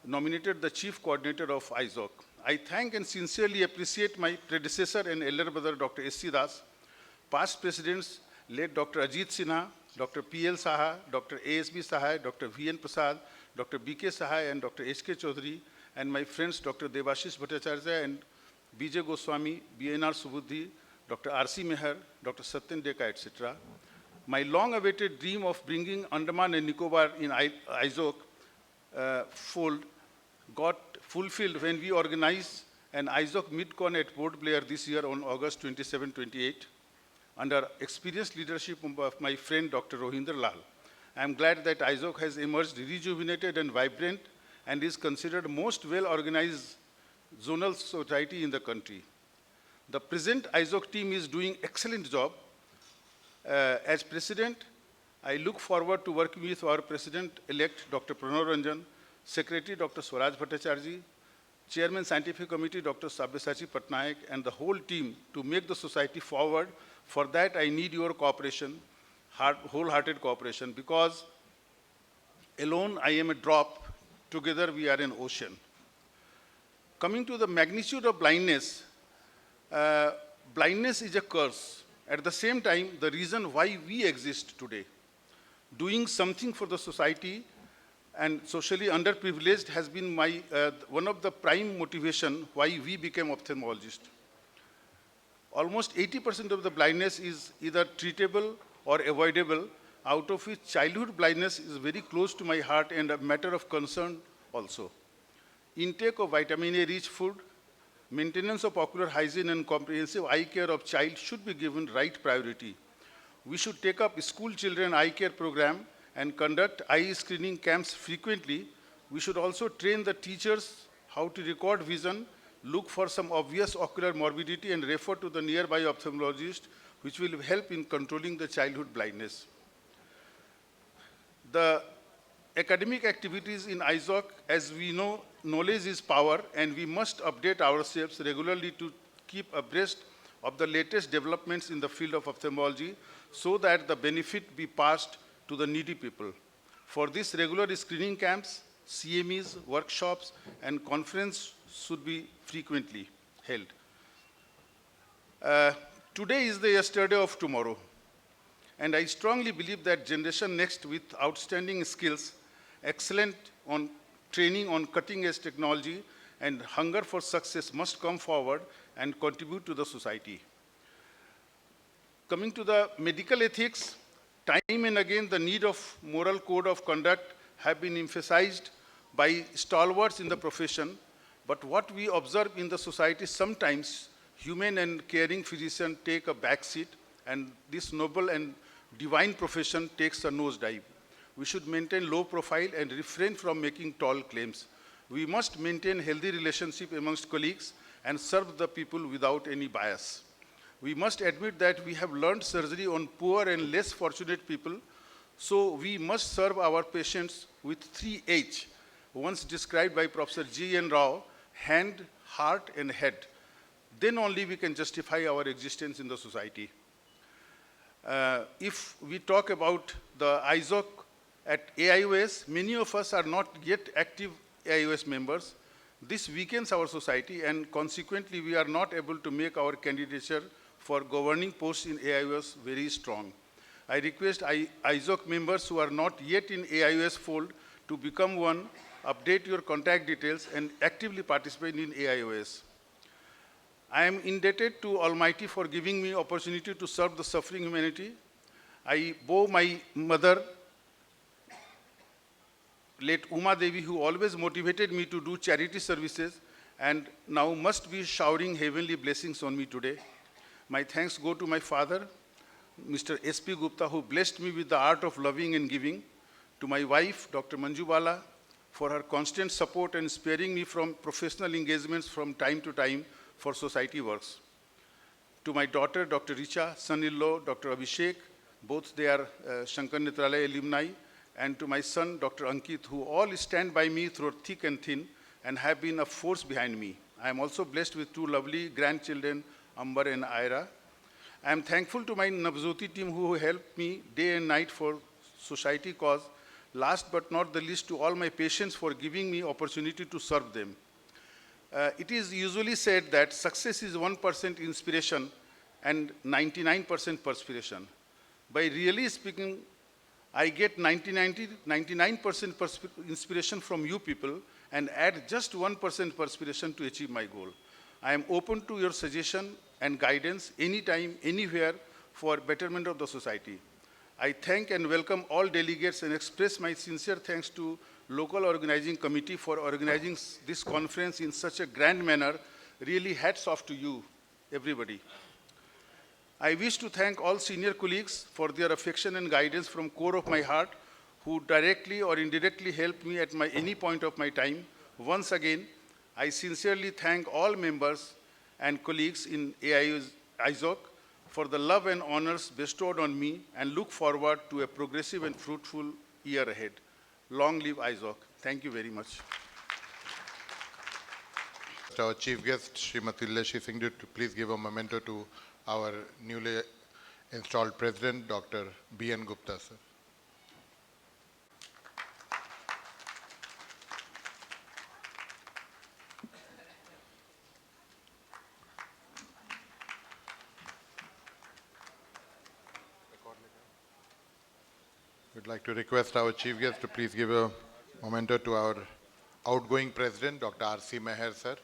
nominated the chief coordinator of Eizoc. I thank and sincerely appreciate my predecessor and elder brother, Dr. S.C. Das, past presidents led Dr. Ajit Sinha, Dr. P.L. Saha, Dr. A.S.B. Sahai, Dr. V.N. Prasad, Dr. B.K. Sahai, and Dr. H.K. Chaudhary, and my friends Dr. Debashish Bhattacharya and B.J. Goswami, B.N.R. Subudhi, Dr. R.C. Meher, Dr. Satyen Deka, etc. My long-awaited dream of bringing Andaman and Nicobar in Eizoc fold got fulfilled when we organized an Eizoc Midcon at Port Blair this year on August 27-28 under experienced leadership of my friend Dr. Rohinder Lal. I am glad that Eizoc has emerged rejuvenated and vibrant and is considered most well-organized zonal society in the country. The present Eizoc team is doing excellent job. As president, I look forward to working with our president-elect, Dr. Pranav Ranjan, secretary, Dr. Swaraj Bhattacharya, Chairman Scientific Committee, Dr. Sabyasachi Patnaik, and the whole team to make the society forward. For that, I need your cooperation, wholehearted cooperation, because alone I am a drop, together we are an ocean. Coming to the magnitude of blindness, blindness is a curse. At the same time, the reason why we exist today. Doing something for the society and socially underprivileged has been one of the prime motivation why we became ophthalmologists. Almost 80% of the blindness is either treatable or avoidable, out of which childhood blindness is very close to my heart and a matter of concern also. Intake of vitamin A rich food, maintenance of ocular hygiene and comprehensive eye care of child should be given right priority. We should take up school children eye care program and conduct eye screening camps frequently. We should also train the teachers how to record vision, look for some obvious ocular morbidity and refer to the nearby ophthalmologist, which will help in controlling the childhood blindness. The academic activities in Eizoc, as we know, knowledge is power, and we must update ourselves regularly to keep abreast of the latest developments in the field of ophthalmology so that the benefit be passed to the needy people. For this, regular screening camps, CMEs, workshops, and conferences should be frequently held. Today is the yesterday of tomorrow, and I strongly believe that generation next with outstanding skills, excellent on training on cutting-edge technology, and hunger for success must come forward and contribute to the society. Coming to the medical ethics, time and again the need of moral code of conduct have been emphasized by stalwarts in the profession, but what we observe in the society sometimes, humane and caring physicians take a back seat, and this noble and divine profession takes a nosedive. We should maintain low profile and refrain from making tall claims. We must maintain healthy relationship amongst colleagues and serve the people without any bias. We must admit that we have learned surgery on poor and less fortunate people, so we must serve our patients with 3H, once described by Professor G.N. Rao, hand, heart, and head. Then only we can justify our existence in the society. If we talk about the Eizoc at AIOS, many of us are not yet active AIOS members. This weakens our society, and consequently we are not able to make our candidature for governing posts in AIOS very strong. I request Eizoc members who are not yet in AIOS fold to become one, update your contact details, and actively participate in AIOS. I am indebted to Almighty for giving me opportunity to serve the suffering humanity. I bow my mother, late Uma Devi, who always motivated me to do charity services and now must be showering heavenly blessings on me today. My thanks go to my father, Mr. S.P. Gupta, who blessed me with the art of loving and giving, to my wife, Dr. Manju Bala, for her constant support and sparing me from professional engagements from time to time for society works. To my daughter, Dr. Richa, son-in-law, Dr. Abhishek, both they are Shankar Netralaya alumni, and to my son, Dr. Ankit, who all stand by me through thick and thin and have been a force behind me. I am also blessed with two lovely grandchildren, Amber and Ira. I am thankful to my Navjoti team who helped me day and night for society cause. Last but not the least, to all my patients for giving me opportunity to serve them. It is usually said that success is 1% inspiration and 99% perspiration. By really speaking, I get 99% inspiration from you people and add just 1% perspiration to achieve my goal. I am open to your suggestion and guidance anytime, anywhere for betterment of the society. I thank and welcome all delegates and express my sincere thanks to local organizing committee for organizing this conference in such a grand manner. Really hats off to you, everybody. I wish to thank all senior colleagues for their affection and guidance from core of my heart, who directly or indirectly helped me at any point of my time. Once again, I sincerely thank all members and colleagues in Eizoc for the love and honors bestowed on me, and look forward to a progressive and fruitful year ahead. Long live Eizoc. Thank you very much. Our chief guest, Srimati Leshi Singh, to please give a memento to our newly installed president, Dr. B.N. Gupta, sir. We'd like to request our chief guest to please give a memento to our outgoing president, Dr. R.C. Meher, sir.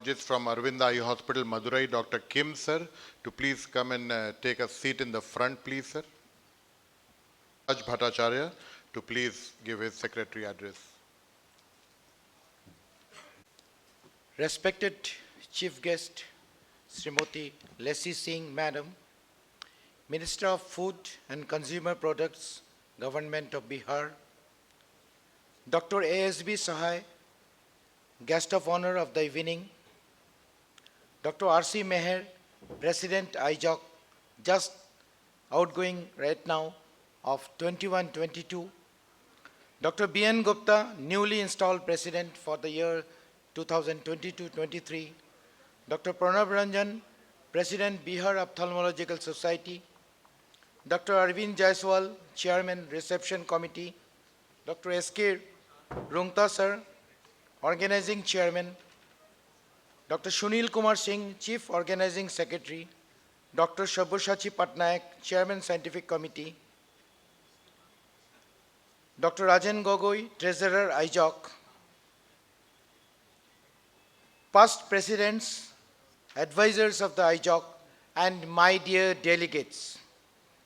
Just from Arvind Eye Hospital, Madurai, Dr. Kim, sir, to please come and take a seat in the front, please, sir. Raj Bhattacharya, to please give his secretary address. Respected Chief Guest, Srimati Leshi Singh, Madam, Minister of Food and Consumer Products, Government of Bihar, Dr. A.S.B. Sahai, Guest of Honor of the evening, Dr. R.C. Meher, President Eizoc, just outgoing right now of 21-22, Dr. B.N. Gupta, newly installed President for the year 2022-23, Dr. Pranab Ranjan, President Bihar Ophthalmological Society, Dr. Arvind Jaiswal, Chairman Reception Committee, Dr. S.K. Rungta sir, Organizing Chairman, Dr. Sunil Kumar Singh, Chief Organizing Secretary, Dr. Sabyasachi Patnaik, Chairman Scientific Committee, Dr. Rajan Gogoi, Treasurer Eizoc, past presidents, advisors of the Eizoc, and my dear delegates,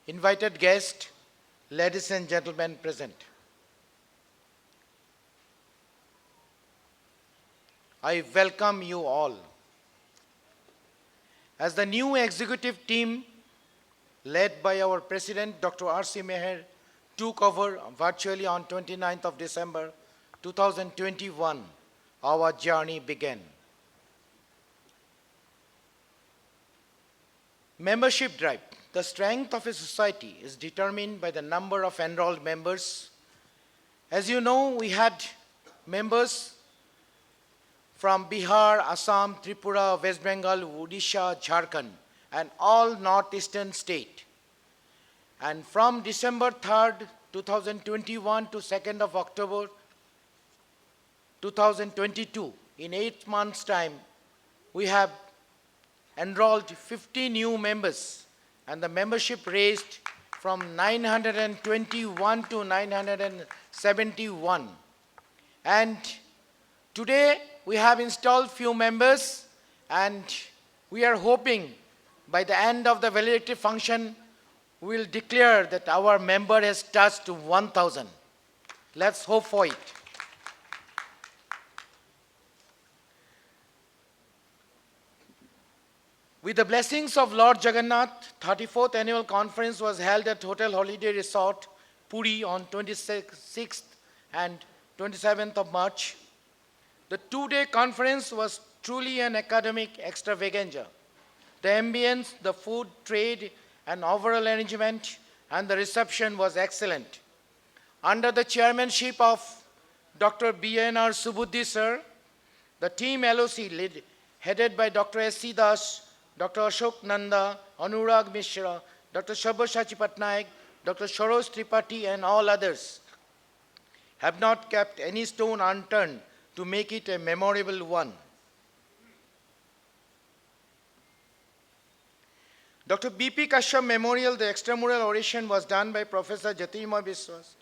invited guests, ladies and gentlemen present. I welcome you all. As the new executive team led by our President, Dr. R.C. Meher, took over virtually on 29th of December 2021, our journey began. Membership drive. The strength of a society is determined by the number of enrolled members. As you know, we had members from Bihar, Assam, Tripura, West Bengal, Odisha, Jharkhand, and all northeastern states. And from December 3rd, 2021 to 2nd of October 2022, in 8 months' time, we have enrolled 50 new members, and the membership raised from 921 to 971. And today, we have installed few members, and we are hoping by the end of the validity function, we will declare that our member has touched 1,000. Let's hope for it. With the blessings of Lord Jagannath, 34th annual conference was held at Hotel Holiday Resort, Puri on 26th and 27th of March. The two-day conference was truly an academic extravaganza. The ambience, the food, trade, and overall arrangement, and the reception was excellent. Under the chairmanship of Dr. B.N.R. Subudhi sir, the team LOC headed by Dr. S.C. Das, Dr. Ashok Nanda, Anurag Mishra, Dr. Sabyasachi Patnaik, Dr. Saroj Tripathi, and all others, have not kept any stone unturned to make it a memorable one. Dr. B.P. Kashyap Memorial, the extramural oration was done by Professor Jyotirmoy Biswas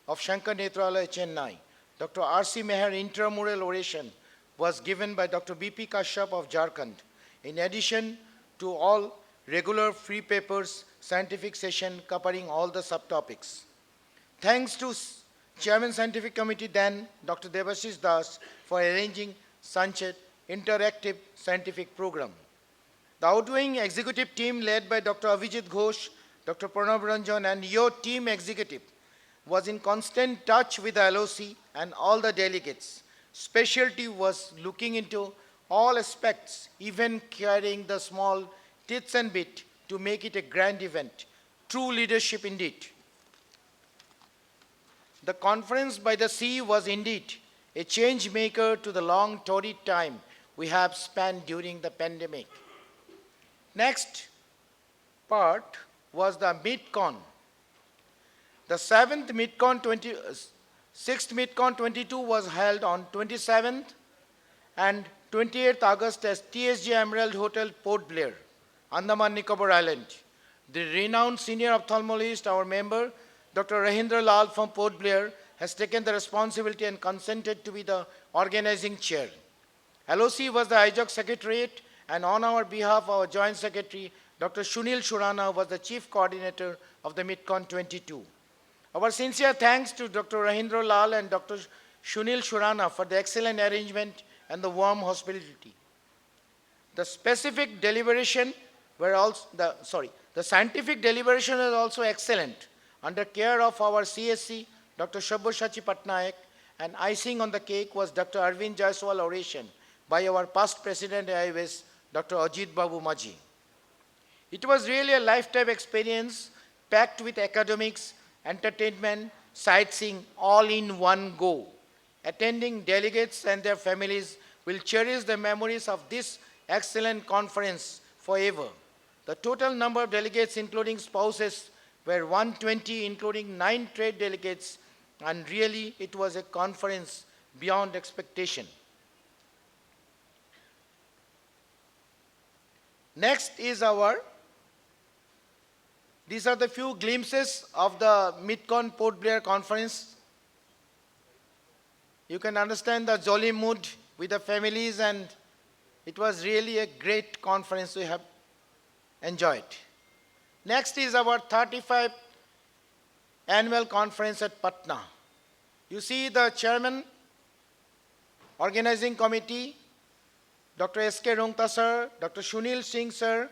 of Shankar Netralaya, Chennai. Dr. R.C. Meher intramural oration was given by Dr. B.P. Kashyap of Jharkhand. In addition to all regular free papers, scientific session covering all the subtopics. Thanks to Chairman Scientific Committee then, Dr. Debashish Das, for arranging such an interactive scientific program. The outgoing executive team led by Dr. Avijit Ghosh, Dr. Pranab Ranjan, and your team executive was in constant touch with the LOC and all the delegates. Specialty was looking into all aspects, even carrying the small tits and bit to make it a grand event. True leadership indeed. The conference by the sea was indeed a change maker to the long torrid time we have spent during the pandemic. Next part was the MidCon. The 6th MidCon 22 was held on 27th and 28th August at TSG Emerald Hotel, Port Blair, Andaman Nicobar Island. The renowned senior ophthalmologist, our member, Dr. Rahindra Lal from Port Blair, has taken the responsibility and consented to be the organizing chair. LOC was the Eizoc Secretariat, and on our behalf, our Joint Secretary, Dr. Sunil Shurana, was the Chief Coordinator of the MidCon 22. Our sincere thanks to Dr. Rahindra Lal and Dr. Sunil Shurana for the excellent arrangement and the warm hospitality. The specific deliberation were also, the scientific deliberation was also excellent under care of our CSC, Dr. Shabboshachi Patnaik, and icing on the cake was Dr. Arvind Jaiswal oration by our past president IOS, Dr. Ajit Babu Maji. It was really a lifetime experience packed with academics, entertainment, sightseeing, all in one go. Attending delegates and their families will cherish the memories of this excellent conference forever. The total number of delegates, including spouses, were 120, including 9 trade delegates, and really it was a conference beyond expectation. Next is these are the few glimpses of the MidCon Port Blair conference. You can understand the jolly mood with the families, and it was really a great conference we have enjoyed. Next is our 35th annual conference at Patna. You see the chairman, organizing committee, Dr. S.K. Rungta sir, Dr. Sunil Singh sir,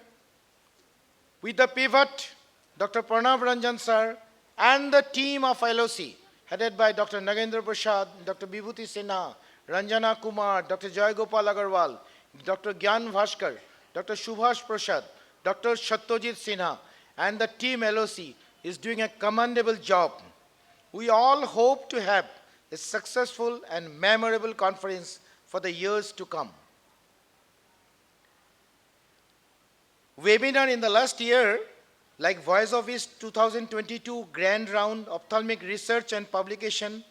with the pivot, Dr. Pranav Ranjan sir, and the team of LOC, headed by Dr. Nagendra Prasad, Dr. Vibhuti Sinha, Ranjana Kumar, Dr. Joy Gopal Agarwal, Dr. Gyan Bhaskar, Dr. Subhash Prasad, Dr. Satyajit Sinha, and the team LOC is doing a commendable job. We all hope to have a successful and memorable conference for the years to come. Webinar in the last year, like Voice of East 2022 Grand Round Ophthalmic Research and Publication,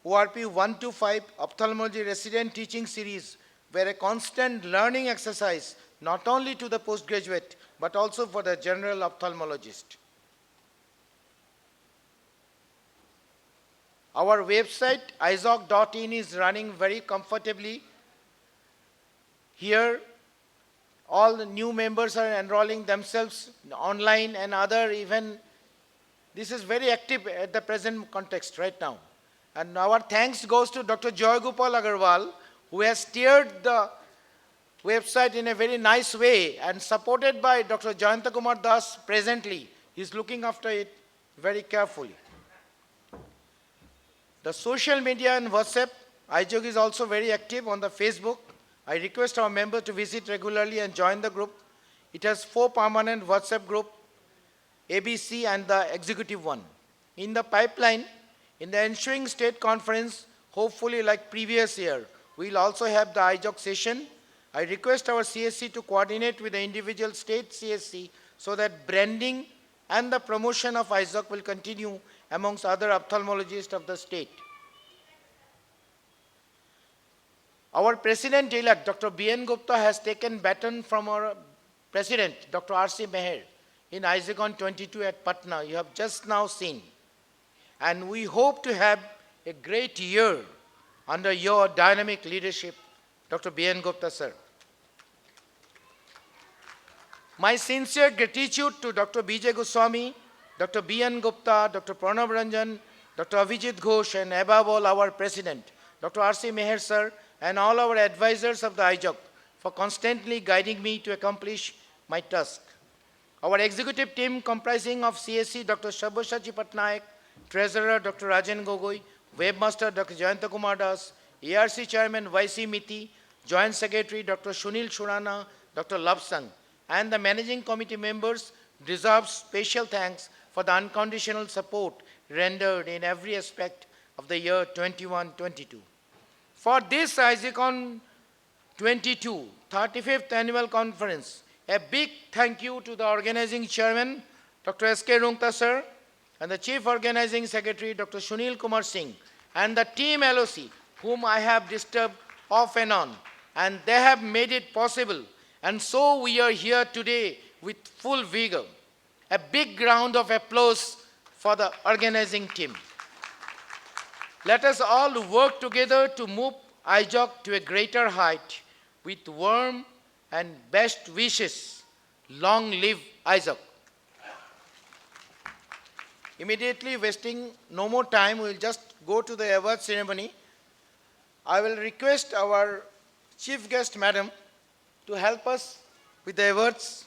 ORP 125 Ophthalmology Resident Teaching Series, were a constant learning exercise, not only to the postgraduate, but also for the general ophthalmologist. Our website, eizoc.in, is running very comfortably. Here, all the new members are enrolling themselves online and other even. This is very active at the present context right now. And our thanks goes to Dr. Joy Gopal Agarwal, who has steered the website in a very nice way, and supported by Dr. Jayanta Kumar Das presently. He's looking after it very carefully. The social media and WhatsApp, Eizoc is also very active on the Facebook. I request our members to visit regularly and join the group. It has 4 permanent WhatsApp groups, ABC and the executive one. In the pipeline, in the ensuing state conference, hopefully like previous year, we will also have the Eizoc session. I request our CSC to coordinate with the individual state CSC so that branding and the promotion of Eizoc will continue amongst other ophthalmologists of the state. Our President-elect, Dr. B.N. Gupta, has taken baton from our President, Dr. R.C. Meher, in Eizocon 22 at Patna. You have just now seen. And we hope to have a great year under your dynamic leadership, Dr. B.N. Gupta, sir. My sincere gratitude to Dr. B.J. Goswami, Dr. B.N. Gupta, Dr. Pranav Ranjan, Dr. Avijit Ghosh, and above all our President, Dr. R.C. Meher, sir, and all our advisors of the Eizoc for constantly guiding me to accomplish my task. Our executive team comprising of CSC Dr. Shabboshachi Patnaik, Treasurer Dr. Rajan Gogoi, Webmaster Dr. Jayanta Kumar Das, ARC Chairman YC Miti, Joint Secretary Dr. Sunil Shurana, Dr. Lapsang, and the Managing Committee members deserve special thanks for the unconditional support rendered in every aspect of the year 21-22. For this IZCON 35th Annual Conference, a big thank you to the organizing chairman, Dr. S.K. Rungta sir, and the Chief Organizing Secretary, Dr. Sunil Kumar Singh, and the team LOC, whom I have disturbed off and on, and they have made it possible. And so we are here today with full vigor. A big round of applause for the organizing team. Let us all work together to move Eizoc to a greater height with warm and best wishes. Long live Eizoc. Immediately wasting no more time, we will just go to the award ceremony. I will request our chief guest, madam, to help us with the awards.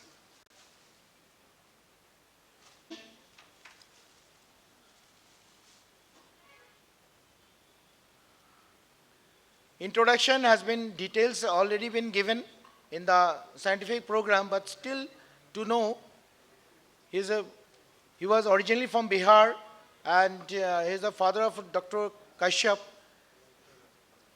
Introduction has been, details already been given in the scientific program, but still to know, he was originally from Bihar, and he is the father of Dr. Kashyap.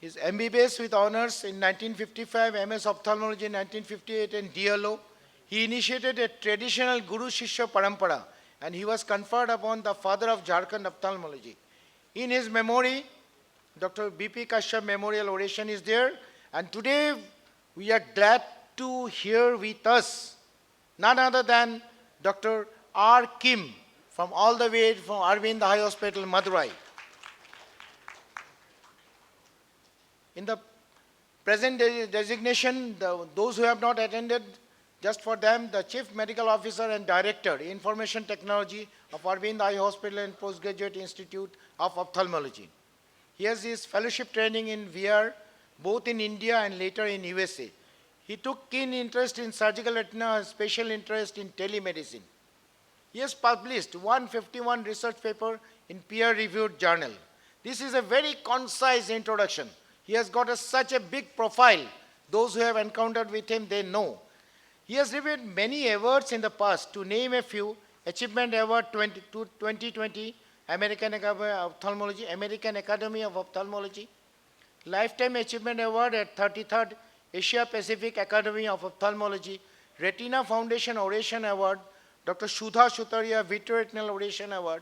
His MBBS with honors in 1955, MS Ophthalmology in 1958, and DLO. He initiated a traditional Guru Shishya Parampara, and he was conferred upon the father of Jharkhand ophthalmology. In his memory, Dr. B.P. Kashyap Memorial Oration is there, and today we are glad to hear with us none other than Dr. R. Kim, from all the way from Arvind Eye Hospital, Madurai. In the present designation, those who have not attended, just for them, the Chief Medical Officer and Director, Information Technology of Arvind Eye Hospital and Postgraduate Institute of Ophthalmology. He has his fellowship training in VR, both in India and later in USA. He took keen interest in surgical retina and special interest in telemedicine. He has published 151 research paper in peer-reviewed journal. This is a very concise introduction. He has got such a big profile. Those who have encountered with him, they know. He has received many awards in the past. To name a few, Achievement Award 2020, American Academy of Ophthalmology, Lifetime Achievement Award at 33rd Asia Pacific Academy of Ophthalmology, Retina Foundation Oration Award, Dr. Shudha Shutaria Vitreoretinal Oration Award,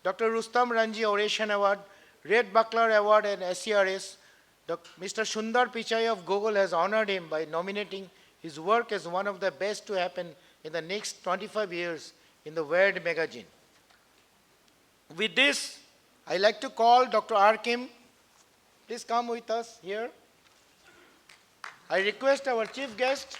Dr. Rustam Ranji Oration Award, Red Buckler Award and SCRS. Mr. Sundar Pichai of Google has honored him by nominating his work as one of the best to happen in the next 25 years in the Wired magazine. With this, I like to call Dr. R. Kim. Please come with us here. I request our chief guest,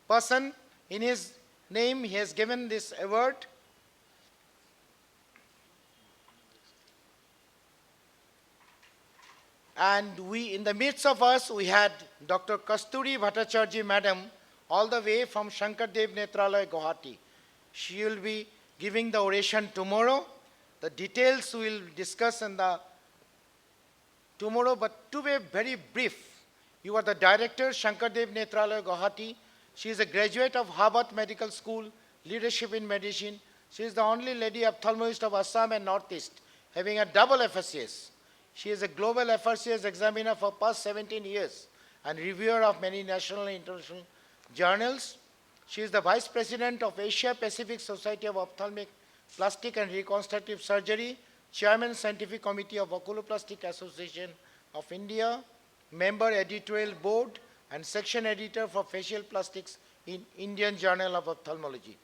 person in his name he has given this award. And in the midst of us, we had Dr. Kasturi Bhattacharjee Madam, all the way from Shankardev Netralaya, Guwahati. She will be giving the oration tomorrow. The details we will discuss in the tomorrow, but to be very brief, you are the director, Shankardev Netralaya, Guwahati. She is a graduate of Harvard Medical School, Leadership in Medicine. She is the only lady ophthalmologist of Assam and Northeast, having a double FRCS. She is a global FRCS examiner for past 17 years and reviewer of many national and international journals. She is the Vice President of Asia Pacific Society of Ophthalmic, Plastic and Reconstructive Surgery, Chairman Scientific Committee of Oculoplastic Association of India, Member Editorial Board, and Section Editor for Facial Plastics in Indian Journal of Ophthalmology.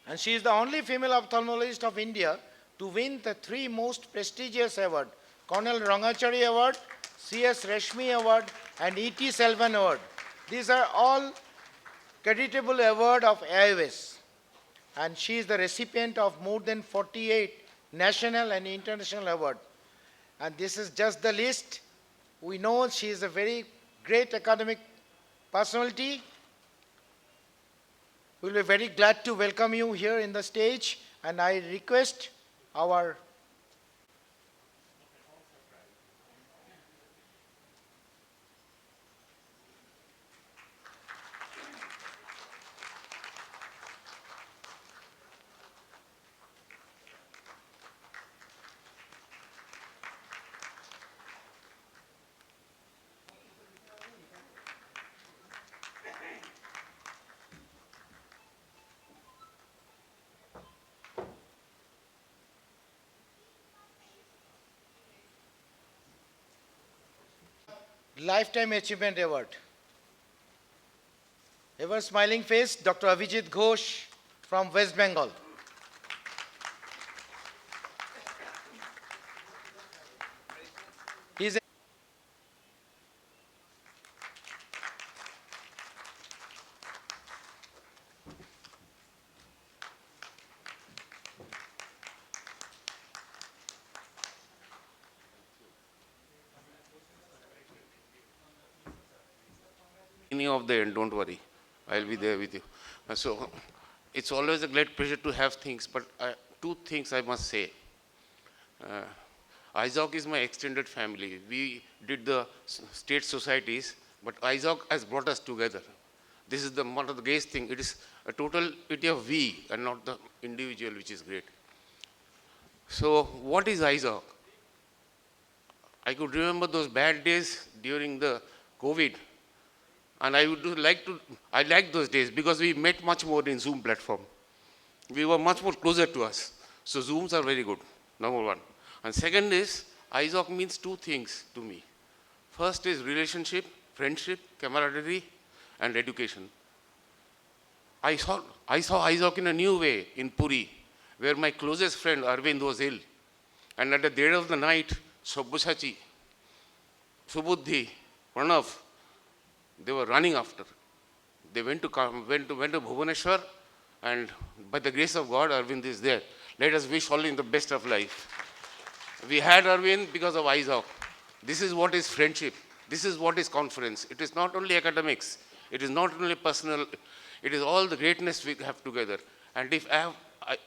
And she is the only female ophthalmologist of India to win the 3 most prestigious awards, Colonel Rangachari Award, C.S. Reshmi Award, and E.T. Selvan Award. These are all creditable award of AIOS, and she is the recipient of more than 48 national and international awards. And this is just the list. We know she is a very great academic personality. We'll be very glad to welcome you here in the stage, and I request our Lifetime Achievement Award. Ever smiling face, Dr. Abhijit Ghosh from West Bengal. He is Any of the end, don't worry. I'll be there with you. So it's always a great pleasure to have things, but two things I must say. Eizoc is my extended family. We did the state societies, but Eizoc has brought us together. This is the one of the greatest thing. It is a totality of we and not the individual, which is great. So what is Eizoc? I could remember those bad days during the COVID. And I would I like those days because we met much more in Zoom platform. We were much more closer to us. So Zooms are very good, number one. And second is, Eizoc means two things to me. First is relationship, friendship, camaraderie, and education. I saw Eizoc in a new way in Puri, where my closest friend Arvind was ill. And at the dead of the night, Sabyasachi, Subuddhi, Pranav, they were running after. They went to Bhubaneswar, and by the grace of God, Arvind is there. Let us wish all in the best of life. We had Arvind because of Eizoc. This is what is friendship. This is what is conference. It is not only academics. It is not only personal. It is all the greatness we have together. And if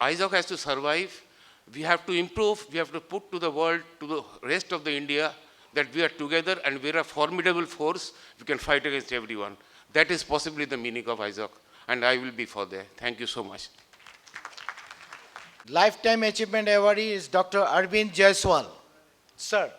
Eizoc has to survive, we have to improve. We have to put to the world, to the rest of the India, that we are together and we are a formidable force. We can fight against everyone. That is possibly the meaning of Eizoc. And I will be for that. Thank you so much. Lifetime Achievement Awardee is Dr. Arvind Jaiswal. Sir.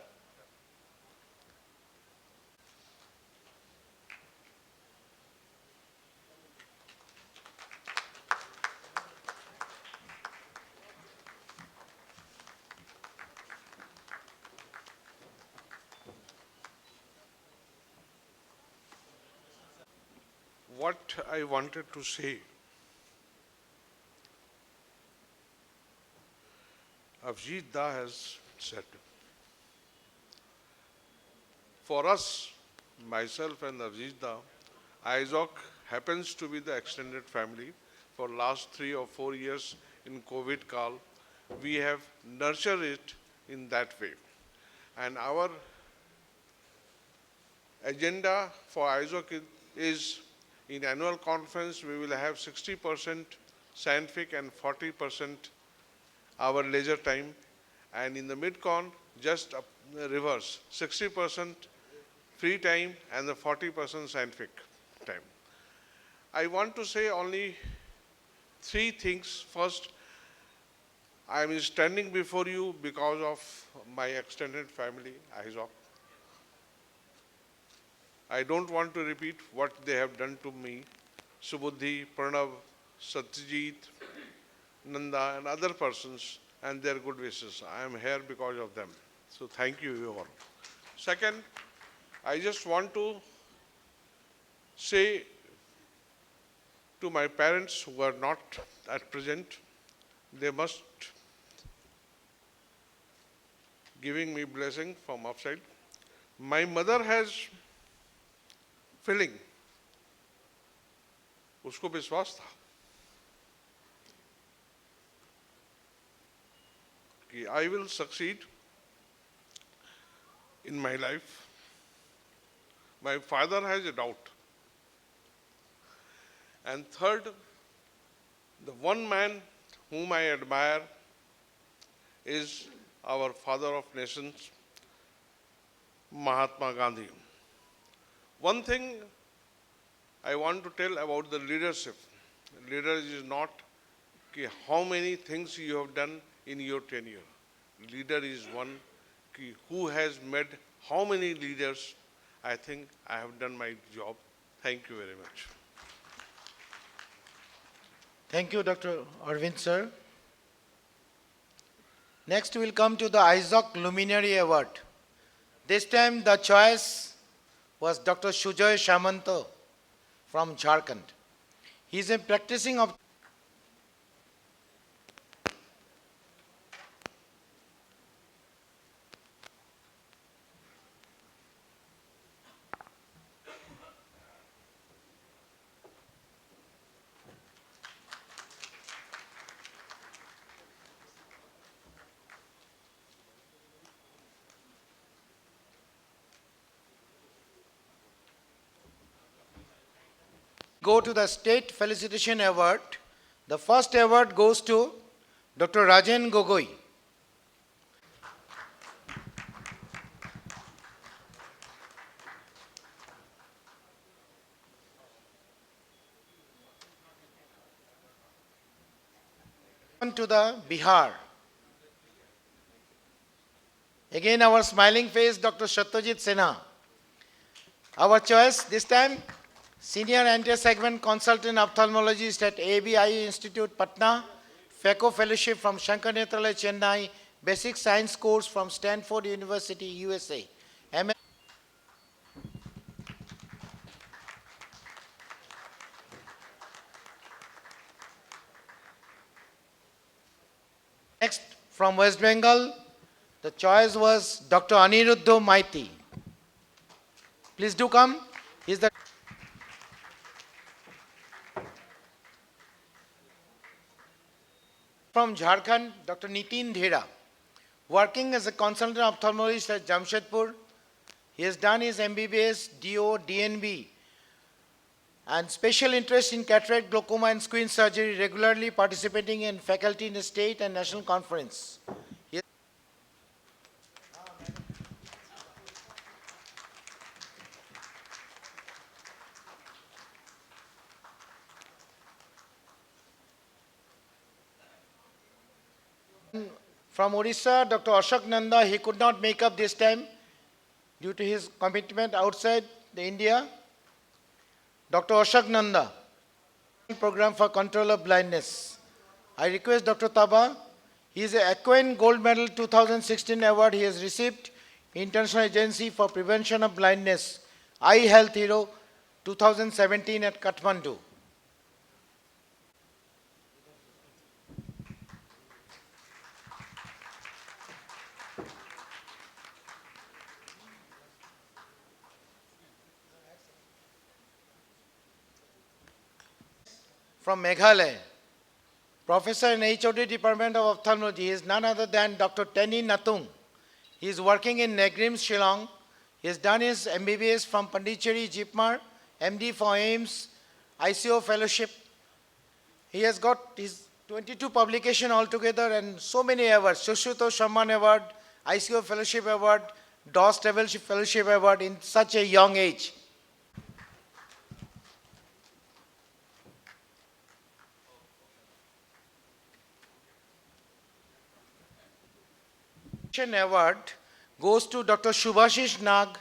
What I wanted to say, Avjit Da has said. For us, myself and Avjit Da, Eizoc happens to be the extended family. For last 3 or 4 years in COVID call, we have nurtured it in that way. And our agenda for Eizoc is in annual conference, we will have 60% scientific and 40% our leisure time. And in the mid-con, just reverse, 60% free time and the 40% scientific time. I want to say only 3 things. First, I am standing before you because of my extended family, Eizoc. I don't want to repeat what they have done to me. Subuddhi, Pranav, Satyajit, Nanda and other persons and their good wishes. I am here because of them. So thank you all. Second, I just want to say to my parents who are not at present, they must giving me blessing from outside. My mother has feeling उसको विश्वास था कि I will succeed in my life. My father has a doubt. And third, the one man whom I admire is our father of nations, Mahatma Gandhi. One thing I want to tell about the leadership. Leader is not ki how many things you have done in your tenure. Leader is one ki who has made how many leaders. I think I have done my job. Thank you very much. Thank you, Dr. Arvind, sir. Next, we will come to the Eizoc Luminary Award. This time, the choice was Dr. Sujoy Samanta from Jharkhand. He is a practicing of go to the State Felicitation Award. The first award goes to Dr. Rajen Gogoi. On to the Bihar. Again, our smiling face, Dr. Satyajit Sinha. Our choice this time, Senior Anti-Segment Consultant Ophthalmologist at ABI Institute, Patna, FECO Fellowship from Shankar Nethralaya, Chennai, Basic Science course from Stanford University, USA. Next, from West Bengal, the choice was Dr. Aniruddha Maiti. Please do come. He's the from Jharkhand, Dr. Nitin Dhera, working as a consultant ophthalmologist at Jamshedpur. He has done his MBBS, DO, DNB, and special interest in cataract, glaucoma, and squint surgery, regularly participating in faculty in the state and national conference. From Odisha, Dr. Ashok Nanda, he could not make up this time due to his commitment outside the India. Dr. Ashok Nanda, Program for Control of Blindness. I request Dr. Taba, he is a Aquin Gold Medal 2016 award he has received, International Agency for Prevention of Blindness, Eye Health Hero 2017 at Kathmandu. From Meghalaya, Professor in HOD Department of Ophthalmology, he is none other than Dr. Tenny Natung. He is working in Negrim, Shillong. He has done his MBBS from Pondicherry, Jipmar, MD for AIMS, ICO Fellowship. He has got his 22 publication altogether and so many awards, Shushuto Shamman Award, ICO Fellowship Award, DOS Fellowship Award in such a young age. Award goes to Dr. Shubhashish Nag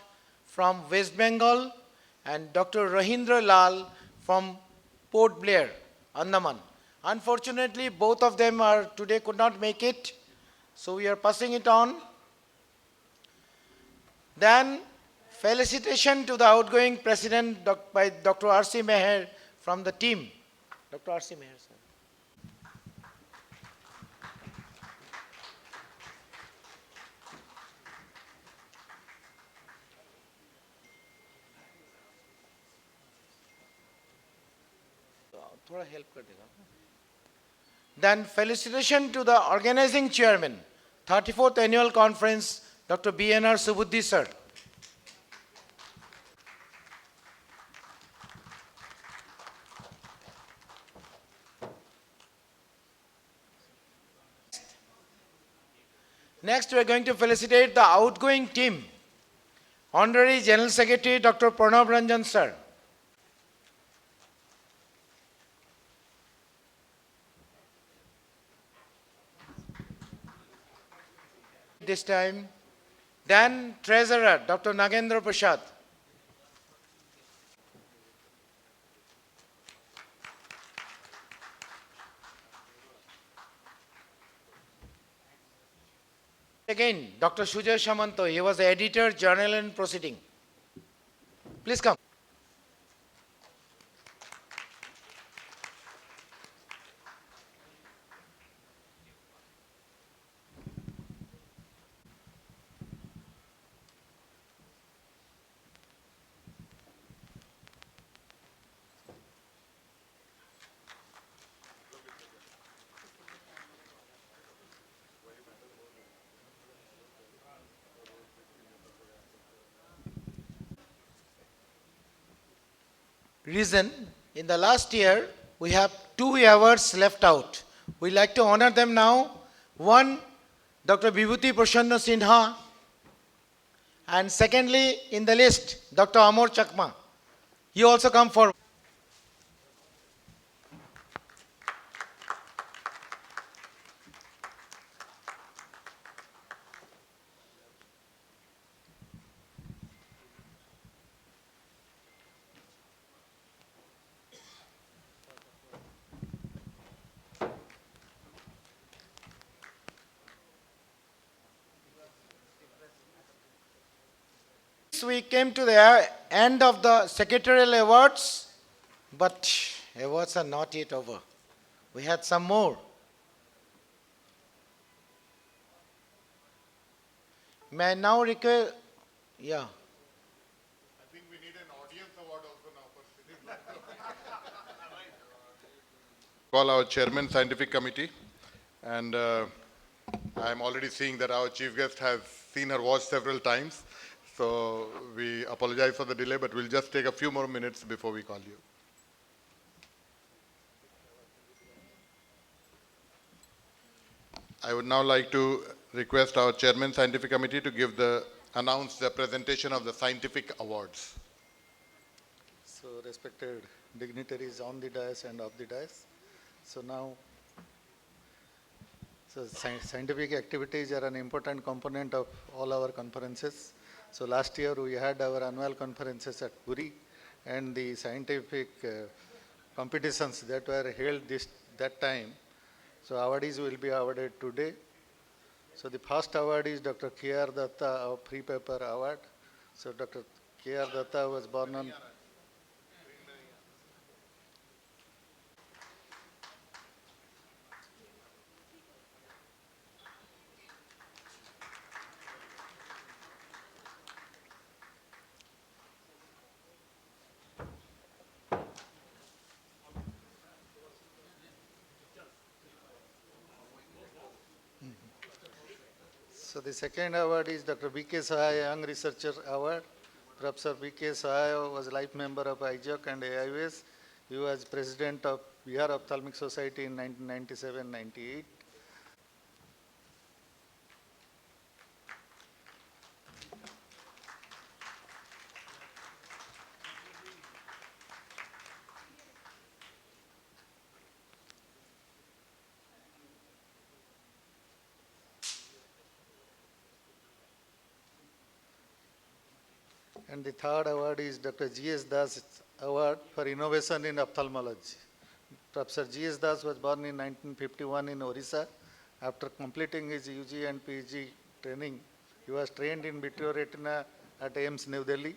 from West Bengal and Dr. Rahindra Lal from Port Blair, Andaman. Unfortunately, both of them are today could not make it, so we are passing it on. Then, felicitation to the outgoing president by Dr. R.C. Meher from the team. Dr. R.C. Meher, sir. थोड़ा help कर देगा. Then felicitation to the organizing chairman, 34th annual conference, Dr. B.N.R. Subuddhi sir. Next, we are going to felicitate the outgoing team, Honorary General Secretary Dr. Pranav Ranjan sir. This time, then Treasurer Dr. Nagendra Prasad. Again, Dr. Sujay Shamanto, he was the editor, journal and proceeding. Please come. Reason, in the last year, we have 2 awards left out. We like to honor them now. One, Dr. Vibhuti Prasanna Sinha, and secondly, in the list, Dr. Amor Chakma. He also come forward. We came to the end of the secretarial awards, but awards are not yet over. We had some more. May I now request, yeah. I think we need an audience award also now for sitting. Call our chairman, scientific committee, and I'm already seeing that our chief guest has seen her watch several times. So we apologize for the delay, but we'll just take a few more minutes before we call you. I would now like to request our chairman, scientific committee, to announce the presentation of the scientific awards. So respected dignitaries on the dais and off the dais. So now, scientific activities are an important component of all our conferences. So last year we had our annual conferences at Puri, and the scientific competitions that were held that time. So awardees will be awarded today. So the first award is Dr. K.R. Datta of Free Paper Award. So Dr. K.R. Datta was born on So the second award is Dr. B.K. Sahai Young Researcher Award. Professor B.K. Sahai was life member of Eizoc and AIOS. He was president of Bihar Ophthalmic Society in 1997-98. And the third award is Dr. G.S. Das Award for Innovation in Ophthalmology. Professor G.S. Das was born in 1951 in Orissa. After completing his UG and PG training, he was trained in vitreoretina at AIIMS New Delhi.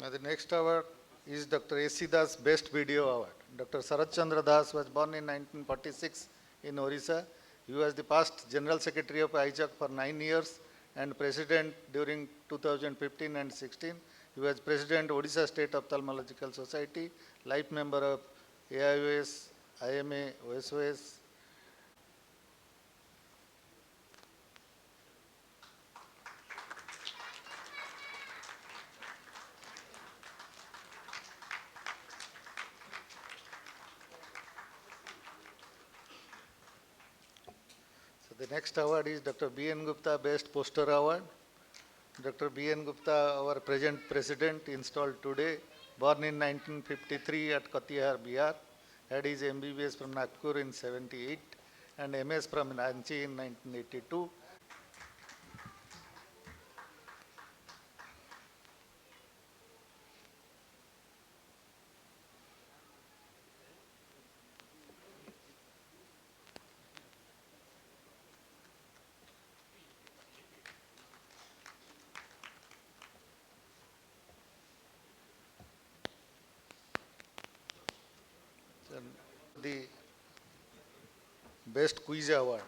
Now the next award is Dr. A.C. Das Best Video Award. Dr. Sarat Chandra Das was born in 1946 in Orissa. He was the past General Secretary of Eizoc for 9 years and President during 2015 and 16. He was President Odisha State Ophthalmological Society, life member of AIOS, IMA, OSOS. So the next award is Dr. B.N. Gupta Best Poster Award. Dr. B.N. Gupta, our present president, installed today, born in 1953 at Katihar, Bihar, had his MBBS from Nagpur in 78 and MS from Ranchi in 1982. The Best Quiz Award.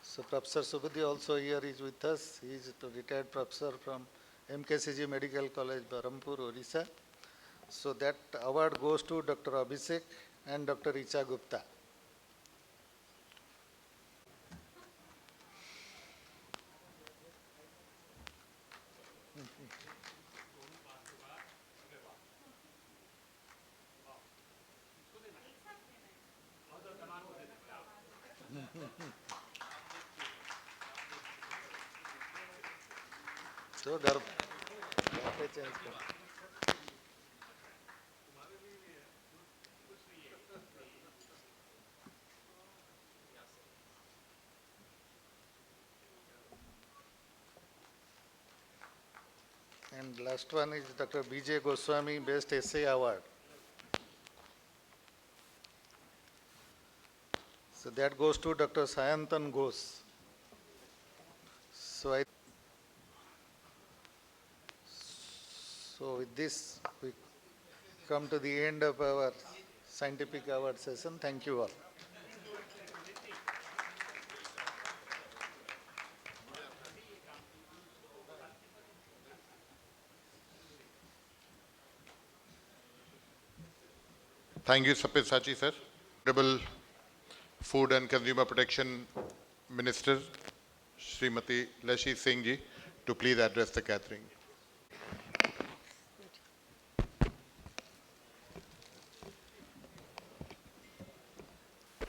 So Professor Subudhi also here is with us. He is a retired professor from MKCG Medical College, Barampur, Orissa. So that award goes to Dr. Abhishek and Dr. Richa Gupta. So घर पे change कर. And last one is Dr. B.J. Goswami Best Essay Award. So that goes to Dr. Sayantan Ghosh. So with this, we come to the end of our scientific award session. Thank you all. Thank you, Sapyasachi sir. Honorable Food and Consumer Protection Minister, Srimati Lashi Singh ji, to please address the gathering.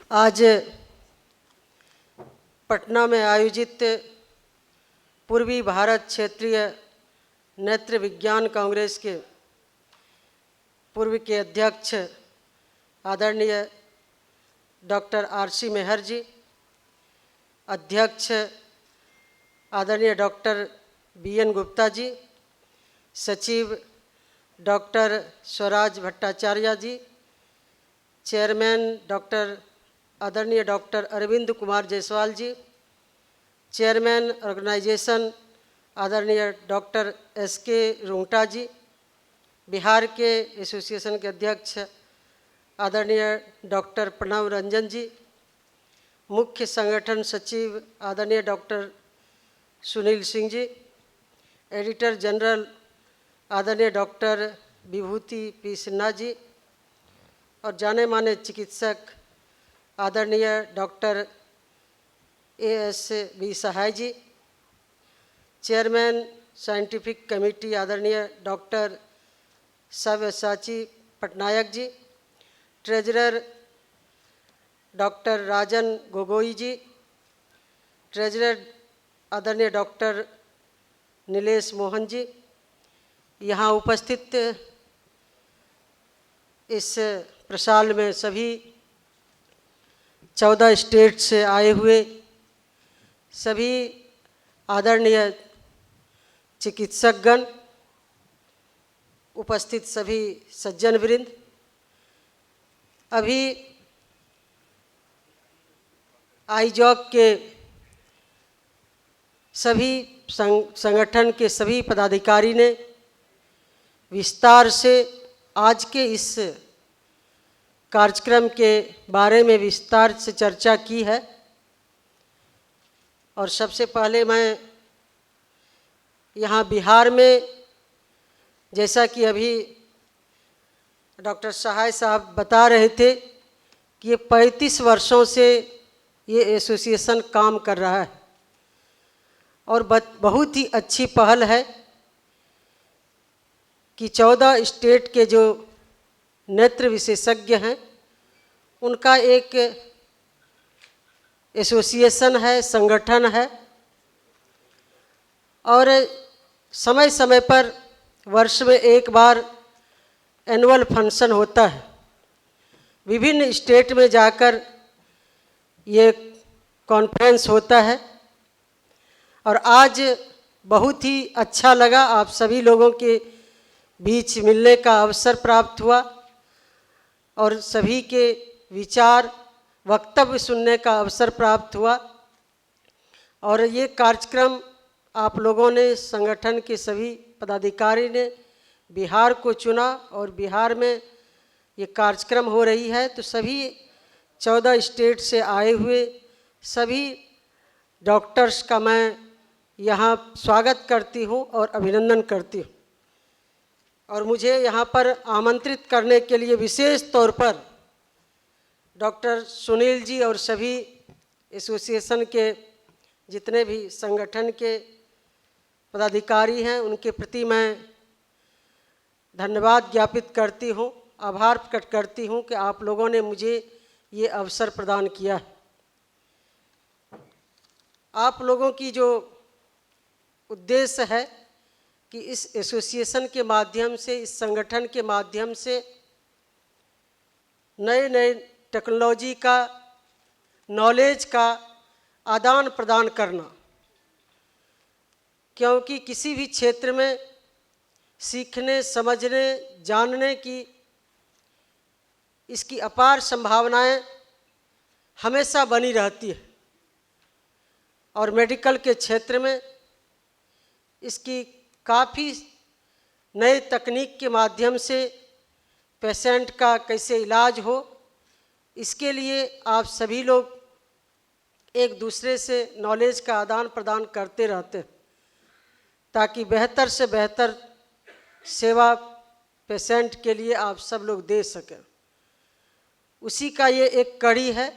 आज पटना में आयोजित पूर्वी भारत क्षेत्रीय नेत्र विज्ञान कांग्रेस के पूर्व के अध्यक्ष आदरणीय डॉक्टर आर.सी. मेहर जी, अध्यक्ष आदरणीय डॉक्टर बी.एन. गुप्ता जी, सचिव डॉक्टर स्वराज भट्टाचार्य जी, चेयरमैन डॉक्टर आदरणीय डॉक्टर अरविंद कुमार जायसवाल जी, चेयरमैन ऑर्गेनाइजेशन आदरणीय डॉक्टर एस.के. रुंगटा जी, बिहार के एसोसिएशन के अध्यक्ष आदरणीय डॉक्टर प्रणव रंजन जी, मुख्य संगठन सचिव आदरणीय doctor Sunil Singh ji, editor general आदरणीय डॉक्टर विभूति पी सिन्हा जी और जाने माने चिकित्सक आदरणीय डॉक्टर A.S.V. सहाय जी, चेयरमैन साइंटिफिक कमेटी आदरणीय डॉक्टर सव्यसाची पटनायक जी, ट्रेजरर डॉक्टर राजन गोगोई जी, ट्रेजरर आदरणीय डॉक्टर नीलेश मोहन जी, यहाँ उपस्थित इस प्रसाल में सभी 14 स्टेट से आए हुए सभी आदरणीय चिकित्सकगण, उपस्थित सभी सज्जन वृंद, अभी आईजॉक के सभी संगठन के सभी पदाधिकारी ने विस्तार से आज के इस कार्यक्रम के बारे में विस्तार से चर्चा की है। और सबसे पहले मैं यहाँ बिहार में, जैसा कि अभी डॉक्टर सहाय साहब बता रहे थे कि ये 35 वर्षों से ये एसोसिएशन काम कर रहा है और बहुत ही अच्छी पहल है कि 14 स्टेट के जो नेत्र विशेषज्ञ हैं उनका एक एसोसिएशन है, संगठन है और समय समय पर वर्ष में एक बार एनुअल फंक्शन होता है। विभिन्न स्टेट में जाकर ये कॉन्फ्रेंस होता है और आज बहुत ही अच्छा लगा, आप सभी लोगों के बीच मिलने का अवसर प्राप्त हुआ और सभी के विचार वक्तव्य सुनने का अवसर प्राप्त हुआ। और ये कार्यक्रम आप लोगों ने, संगठन के सभी पदाधिकारी ने बिहार को चुना और बिहार में ये कार्यक्रम हो रही है, तो सभी 14 स्टेट से आए हुए सभी डॉक्टर्स का मैं यहाँ स्वागत करती हूँ और अभिनंदन करती हूँ। और मुझे यहाँ पर आमंत्रित करने के लिए विशेष तौर पर डॉक्टर सुनील जी और सभी एसोसिएशन के जितने भी संगठन के पदाधिकारी हैं उनके प्रति मैं धन्यवाद ज्ञापित करती हूँ, आभार प्रकट करती हूँ कि आप लोगों ने मुझे ये अवसर प्रदान किया है। आप लोगों की जो उद्देश्य है कि इस एसोसिएशन के माध्यम से, इस संगठन के माध्यम से नए नए टेक्नोलॉजी का, नॉलेज का आदान प्रदान करना, क्योंकि किसी भी क्षेत्र में सीखने, समझने, जानने की इसकी अपार संभावनाएं हमेशा बनी रहती है। और मेडिकल के क्षेत्र में इसकी काफ़ी नए तकनीक के माध्यम से पेशेंट का कैसे इलाज हो, इसके लिए आप सभी लोग एक दूसरे से नॉलेज का आदान प्रदान करते रहते हैं ताकि बेहतर से बेहतर सेवा पेशेंट के लिए आप सब लोग दे सकें। उसी का ये एक कड़ी है।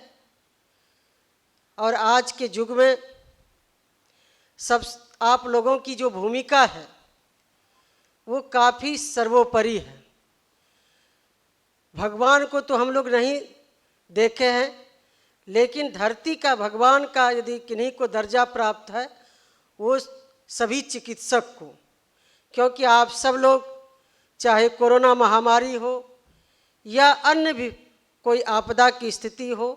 और आज के युग में सब आप लोगों की जो भूमिका है वो काफ़ी सर्वोपरि है। भगवान को तो हम लोग नहीं देखे हैं, लेकिन धरती का भगवान का यदि किन्हीं को दर्जा प्राप्त है वो सभी चिकित्सक को, क्योंकि आप सब लोग चाहे कोरोना महामारी हो या अन्य भी कोई आपदा की स्थिति हो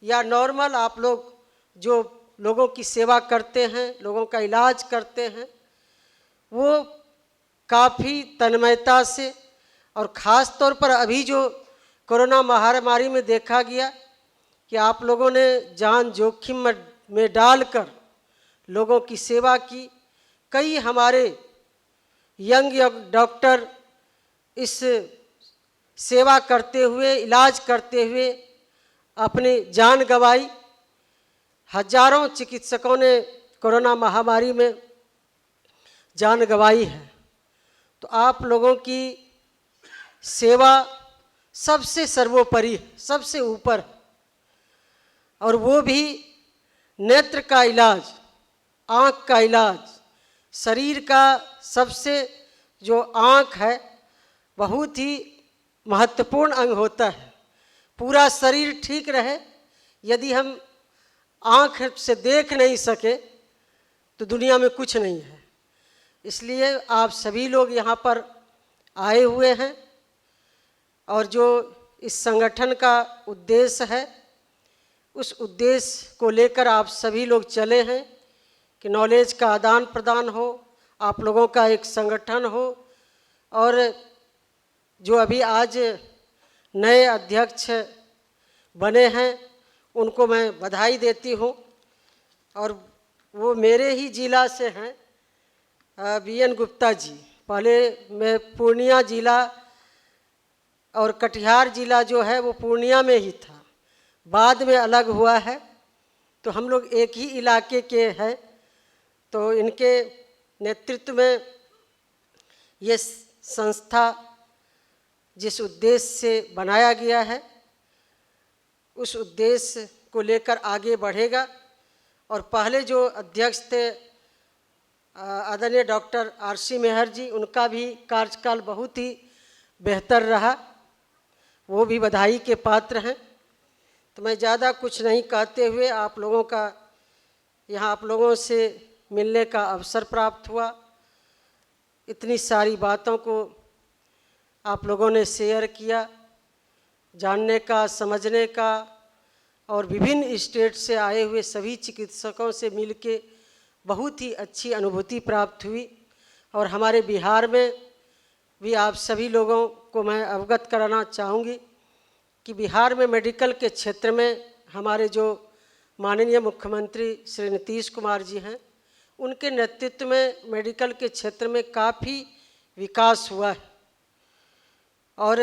या नॉर्मल आप लोग जो लोगों की सेवा करते हैं, लोगों का इलाज करते हैं, वो काफ़ी तन्मयता से और ख़ास तौर पर अभी जो कोरोना महामारी में देखा गया कि आप लोगों ने जान जोखिम में डालकर लोगों की सेवा की। कई हमारे यंग डॉक्टर इस सेवा करते हुए, इलाज करते हुए अपनी जान गंवाई। हजारों चिकित्सकों ने कोरोना महामारी में जान गंवाई है। तो आप लोगों की सेवा सबसे सर्वोपरि, सबसे ऊपर है। और वो भी नेत्र का इलाज, आँख का इलाज, शरीर का सबसे जो आँख है बहुत ही महत्वपूर्ण अंग होता है। पूरा शरीर ठीक रहे, यदि हम आँख से देख नहीं सके तो दुनिया में कुछ नहीं है। इसलिए आप सभी लोग यहाँ पर आए हुए हैं और जो इस संगठन का उद्देश्य है उस उद्देश्य को लेकर आप सभी लोग चले हैं कि नॉलेज का आदान प्रदान हो, आप लोगों का एक संगठन हो। और जो अभी आज नए अध्यक्ष बने हैं उनको मैं बधाई देती हूँ। और वो मेरे ही जिला से हैं, बीएन गुप्ता जी। पहले मैं पूर्णिया जिला और कटिहार जिला जो है वो पूर्णिया में ही था, बाद में अलग हुआ है, तो हम लोग एक ही इलाके के हैं। तो इनके नेतृत्व में ये संस्था जिस उद्देश्य से बनाया गया है उस उद्देश्य को लेकर आगे बढ़ेगा। और पहले जो अध्यक्ष थे आदरणीय डॉक्टर आर.सी. मेहर जी, उनका भी कार्यकाल बहुत ही बेहतर रहा, वो भी बधाई के पात्र हैं। तो मैं ज़्यादा कुछ नहीं कहते हुए आप लोगों का यहाँ आप लोगों से मिलने का अवसर प्राप्त हुआ, इतनी सारी बातों को आप लोगों ने शेयर किया, जानने का, समझने का, और विभिन्न स्टेट से आए हुए सभी चिकित्सकों से मिलके बहुत ही अच्छी अनुभूति प्राप्त हुई। और हमारे बिहार में भी आप सभी लोगों को मैं अवगत कराना चाहूँगी कि बिहार में मेडिकल के क्षेत्र में हमारे जो माननीय मुख्यमंत्री श्री नीतीश कुमार जी हैं, उनके नेतृत्व में मेडिकल के क्षेत्र में काफ़ी विकास हुआ है। और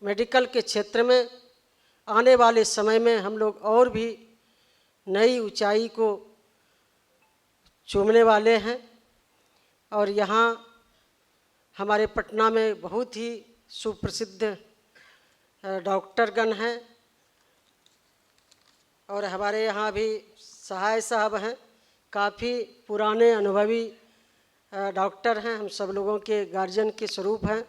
मेडिकल के क्षेत्र में आने वाले समय में हम लोग और भी नई ऊंचाई को चूमने वाले हैं। और यहाँ हमारे पटना में बहुत ही सुप्रसिद्ध डॉक्टरगण हैं, और हमारे यहाँ भी सहाय साहब हैं, काफ़ी पुराने अनुभवी डॉक्टर हैं, हम सब लोगों के गार्जियन के स्वरूप हैं।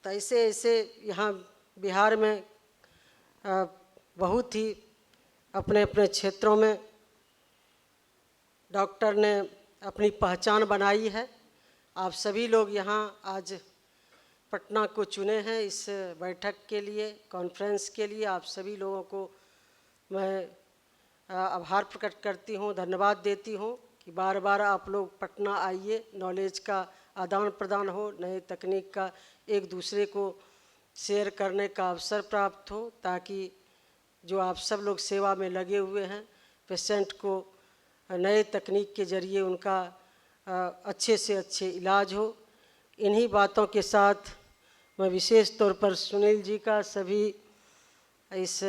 तो ऐसे ऐसे यहाँ बिहार में बहुत ही अपने अपने क्षेत्रों में डॉक्टर ने अपनी पहचान बनाई है। आप सभी लोग यहाँ आज पटना को चुने हैं इस बैठक के लिए, कॉन्फ्रेंस के लिए। आप सभी लोगों को मैं आभार प्रकट करती हूँ, धन्यवाद देती हूँ कि बार बार आप लोग पटना आइए, नॉलेज का आदान प्रदान हो, नए तकनीक का एक दूसरे को शेयर करने का अवसर प्राप्त हो, ताकि जो आप सब लोग सेवा में लगे हुए हैं, पेशेंट को नए तकनीक के जरिए उनका अच्छे से अच्छे इलाज हो। इन्हीं बातों के साथ मैं विशेष तौर पर सुनील जी का, सभी इस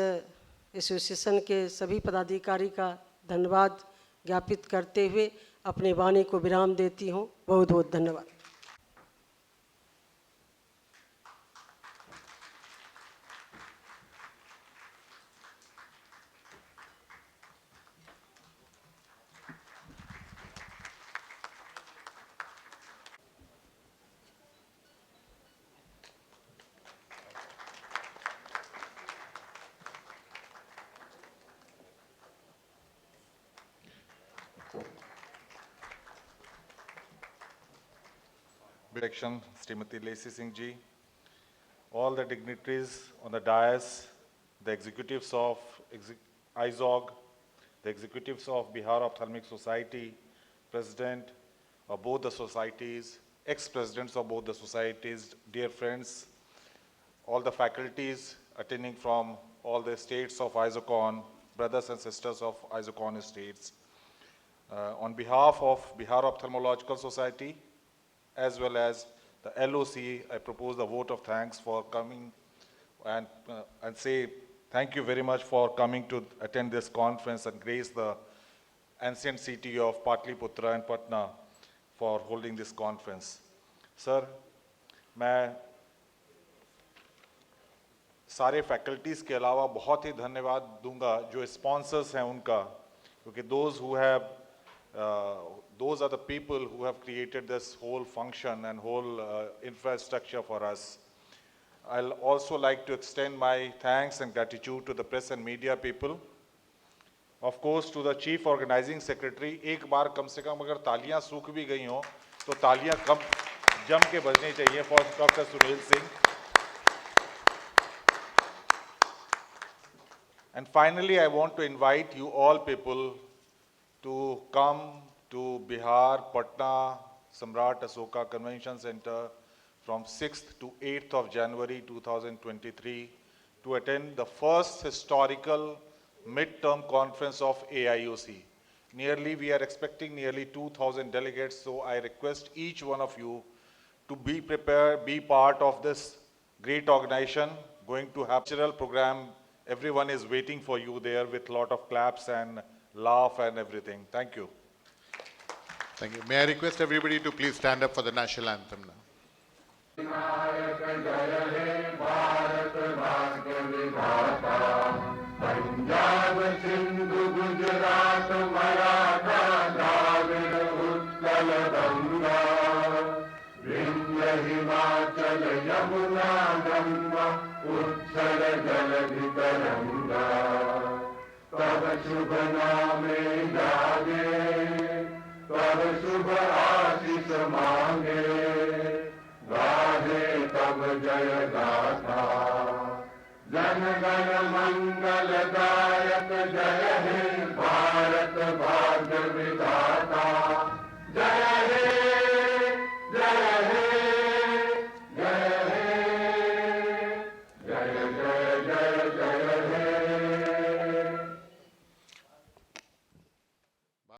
एसोसिएशन के सभी पदाधिकारी का धन्यवाद ज्ञापित करते हुए अपनी वाणी को विराम देती हूँ। बहुत बहुत धन्यवाद। Direction, Srimati Lacy Singh ji, all the dignitaries on the dais, the executives of Eizoc, the executives of Bihar Ophthalmic Society, president of both the societies, ex-presidents of both the societies, dear friends, all the faculties attending from all the states of Eizocon, brothers and sisters of Eizocon states. On behalf of Bihar Ophthalmological Society, as well as the LOC, I propose the vote of thanks for coming and say thank you very much for coming to attend this conference and grace the ancient city of Patliputra and Patna for holding this conference. Sir, मैं सारे faculties के अलावा बहुत ही धन्यवाद दूंगा जो sponsors हैं उनका, क्योंकि those are the people who have created this whole function and whole infrastructure for us. I'll also like to extend my thanks and gratitude to the press and media people. Of course, to the chief organizing secretary, एक बार कम से कम अगर तालियां सूख भी गई हों, तो तालियां कम जम के बजनी चाहिए for Dr. Sunil Singh. And finally, I want to invite you all people to come to Bihar, Patna, Samrat Asoka Convention Center from 6th to 8th of January 2023 to attend the first historical mid-term conference of AIOC. We are expecting nearly 2,000 delegates, so I request each one of you to be prepared, be part of this great organization, going to have cultural program. Everyone is waiting for you there with lot of claps and laugh and everything. Thank you. Thank you. May I request everybody to please stand up for the national anthem now. जय हे